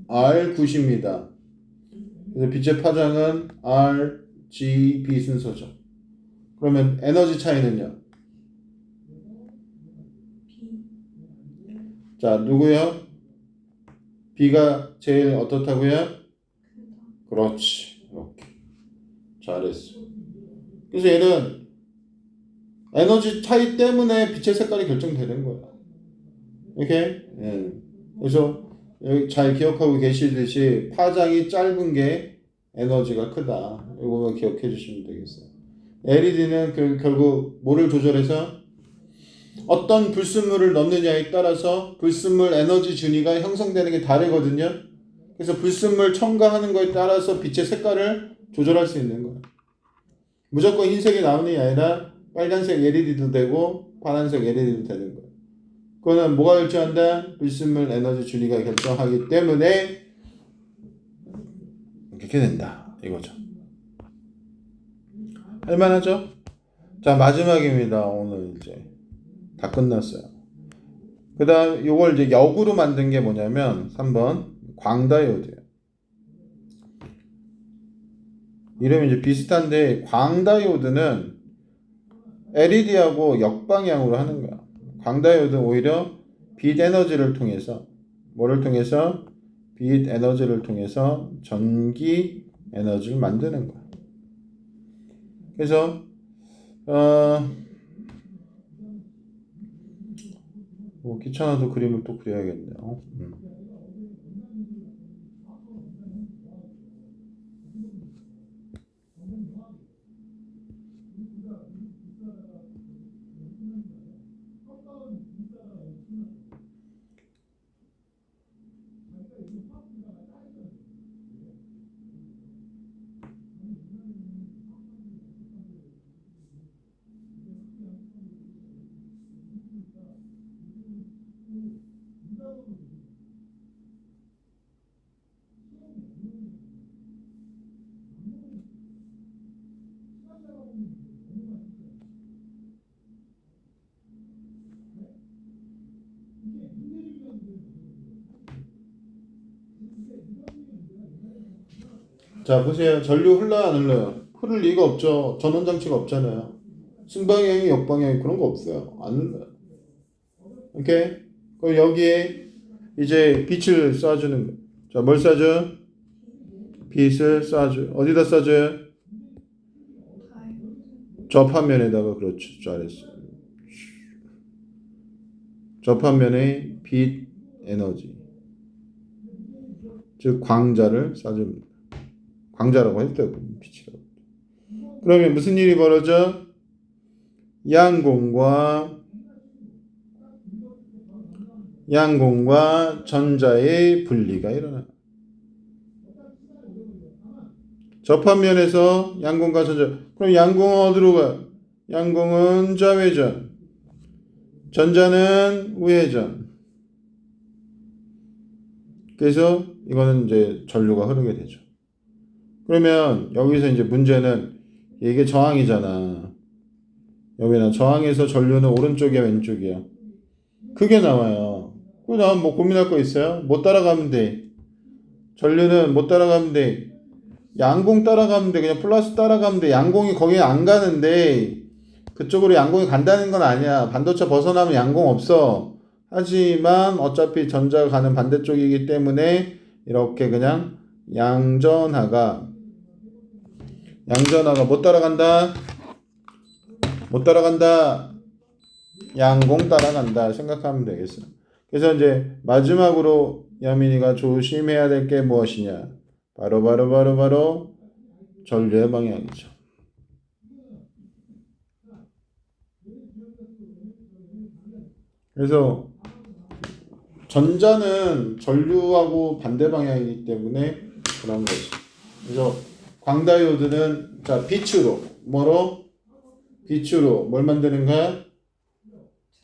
R 9입니다. 그래서 빛의 파장은 R, G, B 순서죠. 그러면 에너지 차이는요? 자, 누구요? B가 제일 어떻다고요? 그렇지. 이렇게. 잘했어. 그래서 얘는 에너지 차이 때문에 빛의 색깔이 결정되는 거야. 이렇게. 예. 그래서 여기 잘 기억하고 계시듯이 파장이 짧은 게 에너지가 크다. 이거만 기억해 주시면 되겠어요. LED는 결국 뭐를 조절해서 어떤 불순물을 넣느냐에 따라서 불순물 에너지 준위가 형성되는 게 다르거든요. 그래서 불순물 첨가하는 거에 따라서 빛의 색깔을 조절할 수 있는 거예요. 무조건 흰색이 나오는 게 아니라 빨간색 LED도 되고 파란색 LED도 되는 거예요. 그거는 뭐가 결정한다? 불순물 에너지 준위가 결정하기 때문에 이렇게 된다. 이거죠. 할만하죠? 자, 마지막입니다. 오늘 이제 다 끝났어요. 그 다음 이걸 이제 역으로 만든 게 뭐냐면 3번 광다이오드예요. 이름이 이제 비슷한데 광다이오드는 LED하고 역방향으로 하는 거야. 광다이오드는 오히려 빛 에너지를 통해서 뭐를 통해서? 빛 에너지를 통해서 전기 에너지를 만드는 거야. 그래서 뭐 귀찮아도 그림을 또 그려야겠네요. 자, 보세요. 전류 흘러요, 안 흘러요? 흐를 리가 없죠. 전원 장치가 없잖아요. 승방향이 역방향이 그런 거 없어요. 안 흘러요. 오케이? 그럼 여기에 이제 빛을 쏴주는 거. 자, 뭘 쏴줘? 빛을 쏴줘. 어디다 쏴줘요? 접합면에다가. 그렇죠. 잘했어. 접합면에 빛 에너지, 즉 광자를 쏴줍니다. 광자라고 했대요. 빛이라고. 그러면 무슨 일이 벌어져? 양공과 전자의 분리가 일어나. 접합면에서 양공과 전자. 그럼 양공은 어디로 가? 양공은 좌회전, 전자는 우회전. 그래서 이거는 이제 전류가 흐르게 되죠. 그러면 여기서 이제 문제는 이게 저항이잖아. 여기는 저항에서 전류는 오른쪽이야, 왼쪽이야? 그게 나와요. 그럼 나는 뭐 고민할 거 있어요? 못 따라가면 돼. 전류는 못 따라가면 돼. 양공 따라가면 돼. 그냥 플러스 따라가면 돼. 양공이 거기 안 가는데 그쪽으로 양공이 간다는 건 아니야. 반도체 벗어나면 양공 없어. 하지만 어차피 전자가 가는 반대쪽이기 때문에 이렇게 그냥 양전하가 못 따라간다. 못 따라간다. 양공 따라간다 생각하면 되겠어. 그래서 이제 마지막으로 여민이가 조심해야 될 게 무엇이냐? 바로 전류의 방향이죠. 그래서 전자는 전류하고 반대 방향이기 때문에 그런 거지. 그래서 광다이오드는 자 빛으로 뭘 만드는 거야?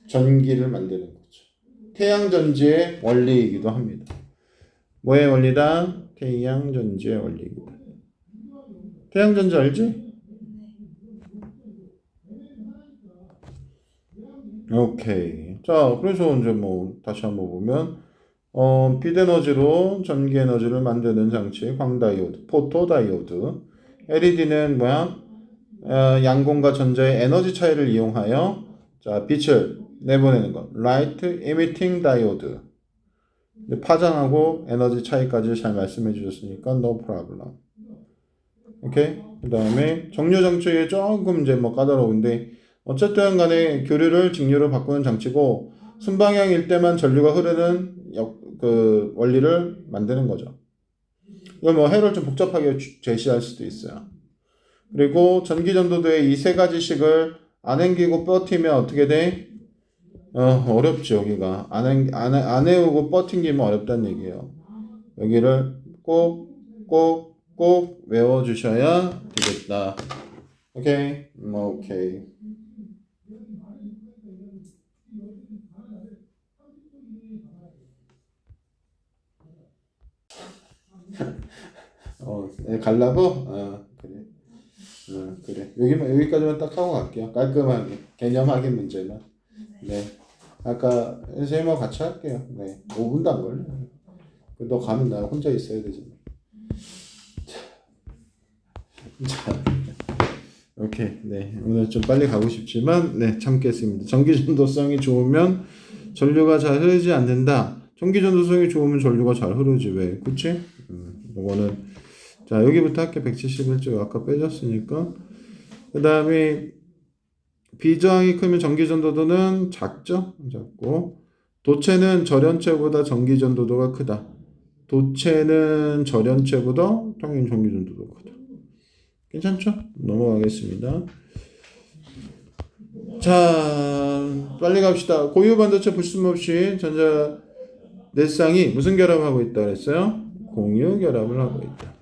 전기를 만드는 거죠. 태양전지의 원리이기도 합니다. 뭐의 원리다? 태양전지의 원리입니다. 태양전지 알지? 오케이. 자, 그래서 이제 뭐 다시 한번 보면 빛 에너지로 전기 에너지를 만드는 장치 광다이오드, 포토다이오드. LED는 뭐야? 양공과 전자의 에너지 차이를 이용하여 자 빛을 내보내는 것. Light Emitting Diode. 파장하고 에너지 차이까지 잘 말씀해 주셨으니까 no problem. 오케이. 그 다음에 정류 장치에 조금 이제 뭐 까다로운데 어쨌든 간에 교류를 직류로 바꾸는 장치고 순방향일 때만 전류가 흐르는 그 원리를 만드는 거죠. 이건 뭐 해를 좀 복잡하게 제시할 수도 있어요. 그리고 전기전도도의 이 세 가지씩을 안 앵기고 버티면 어떻게 돼? 어렵지. 여기가 안 해오고 버팅기면 어렵다는 얘기예요. 여기를 꼭 외워주셔야 되겠다. 오케이? 오케이. 갈라고? 그래. 그래. 여기까지만 딱 하고 갈게요. 깔끔하게. 개념 확인 문제만. 네. 아까 선생님하고 같이 할게요. 네. 5분도 안 걸려. 너 가면 나 혼자 있어야 되잖아. 자. 오케이. 네. 오늘 좀 빨리 가고 싶지만, 네. 참겠습니다. 전기전도성이 좋으면 전류가 잘 흐르지 않는다. 전기전도성이 좋으면 전류가 잘 흐르지. 왜? 그치? 이거는 자 여기부터 할게. 171쪽 아까 빼줬으니까. 그 다음에 비저항이 크면 전기전도도는 작죠? 작고 도체는 절연체보다 전기전도도가 크다. 도체는 절연체보다 당연히 전기전도도가 크다. 괜찮죠? 넘어가겠습니다. 자 빨리 갑시다. 고유 반도체 불순 없이 전자 넷쌍이 무슨 결합하고 있다 그랬어요? 공유 결합을 하고 있다.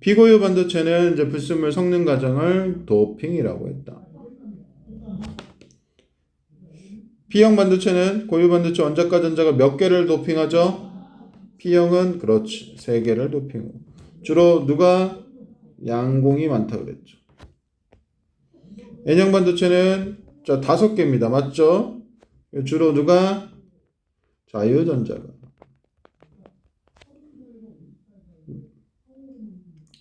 비고유 반도체는 이제 불순물 섞는 과정을 도핑이라고 했다. P형 반도체는 고유 반도체 원자과 전자가 몇 개를 도핑하죠? P형은 그렇지 3개를 도핑하고 주로 누가 양공이 많다 그랬죠. N형 반도체는 자 5개입니다. 맞죠? 주로 누가 자유전자가.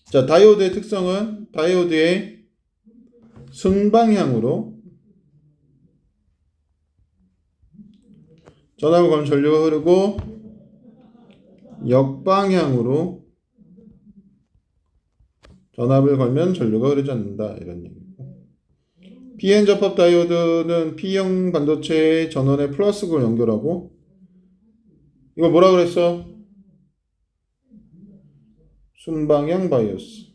자, 다이오드의 특성은 다이오드의 순방향으로 전압을 걸면 전류가 흐르고 역방향으로 전압을 걸면 전류가 흐르지 않는다. 이런 얘기고. PN 접합 다이오드는 P형 반도체의 전원에 플러스를 연결하고 이거 뭐라 그랬어? 순방향 바이오스.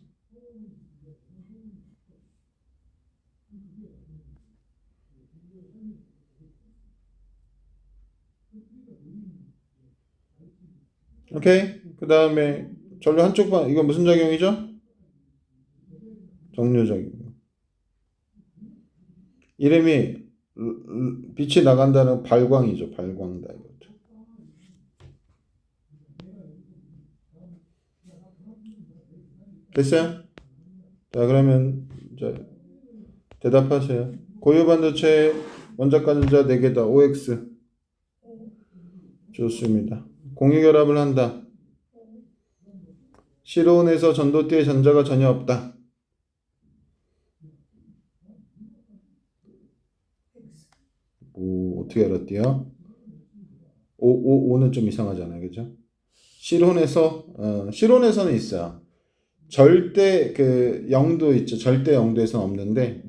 오케이? 그 다음에 전류 한쪽 방, 이거 무슨 작용이죠? 정류작용. 이름이 빛이 나간다는 발광이죠. 발광 다이오드. 됐어요? 자, 그러면 이제 대답하세요. 고유 반도체 원자 가전자 4개다. OX. 좋습니다. 공유 결합을 한다. 실온에서 전도대에 전자가 전혀 없다. 오, 어떻게 알았대요? 5는 좀 이상하잖아요. 그죠? 실온에서는 있어요. 절대 그 0도 있죠. 절대 0도에서는 없는데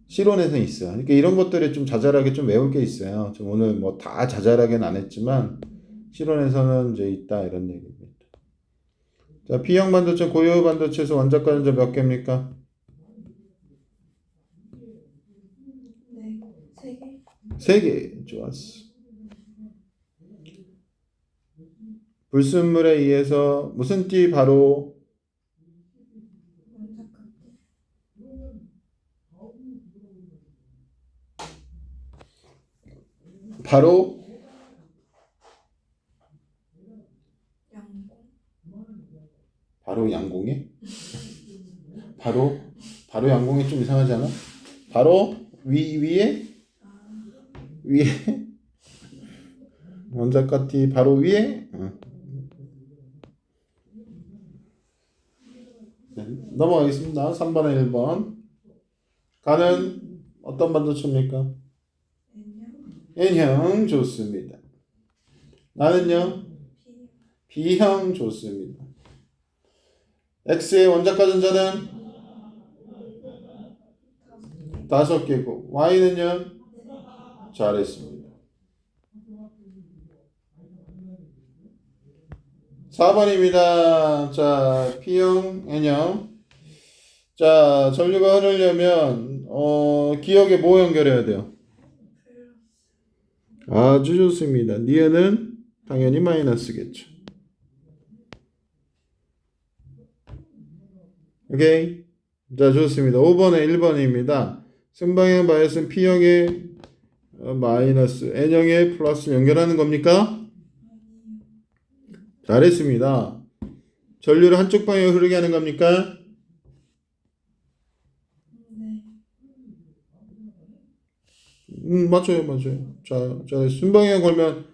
실온에서는 있어요. 그러니까 이런 것들이 좀 자잘하게 좀 외울 게 있어요. 좀 오늘 뭐 다 자잘하게는 안 했지만 실온에서는 이제 있다 이런 얘기입니다. 자, P형 반도체 고유 반도체에서 원자 가전자 몇 개입니까? 네, 3개. 3개. 좋았어. 불순물에 의해서 무슨 띠 바로 바로 양공. 바로 양공에? 바로 양공이 좀 이상하지 않아? 바로 위에 원자가 띠 바로 위에 네, 넘어가겠습니다. 3번에 1번 가는 어떤 반도체입니까? N형. 좋습니다. 나는요? B형. 좋습니다. X의 원자가 전자는 5개고 Y는요? 잘했습니다. 4번입니다. 자, P형, N형. 자, 전류가 흐르려면 기역에 뭐 연결해야 돼요? 아주 좋습니다. 니은은 당연히 마이너스겠죠. 오케이. 자, 좋습니다. 5번에 1번입니다. 순방향 바이오스는 P형에 마이너스, N형에 플러스 연결하는 겁니까? 잘했습니다. 전류를 한쪽 방향으로 흐르게 하는 겁니까? 네. 맞아요. 자, 순방향 걸면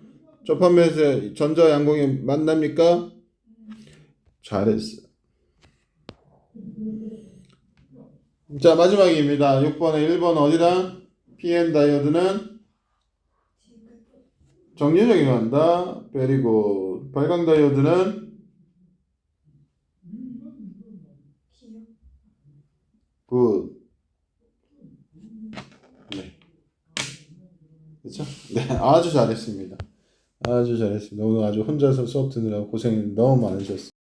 접하면서 전자 양공이 만납니까? 잘했어. 자, 마지막입니다. 6번에 1번 어디다? PN 다이오드는 정류작용한다. 베리고 발광 다이오드는 굿. 네. 그렇죠? 네, 아주 잘했습니다. 오늘 아주 혼자서 수업 듣느라고 고생 너무 많으셨어요.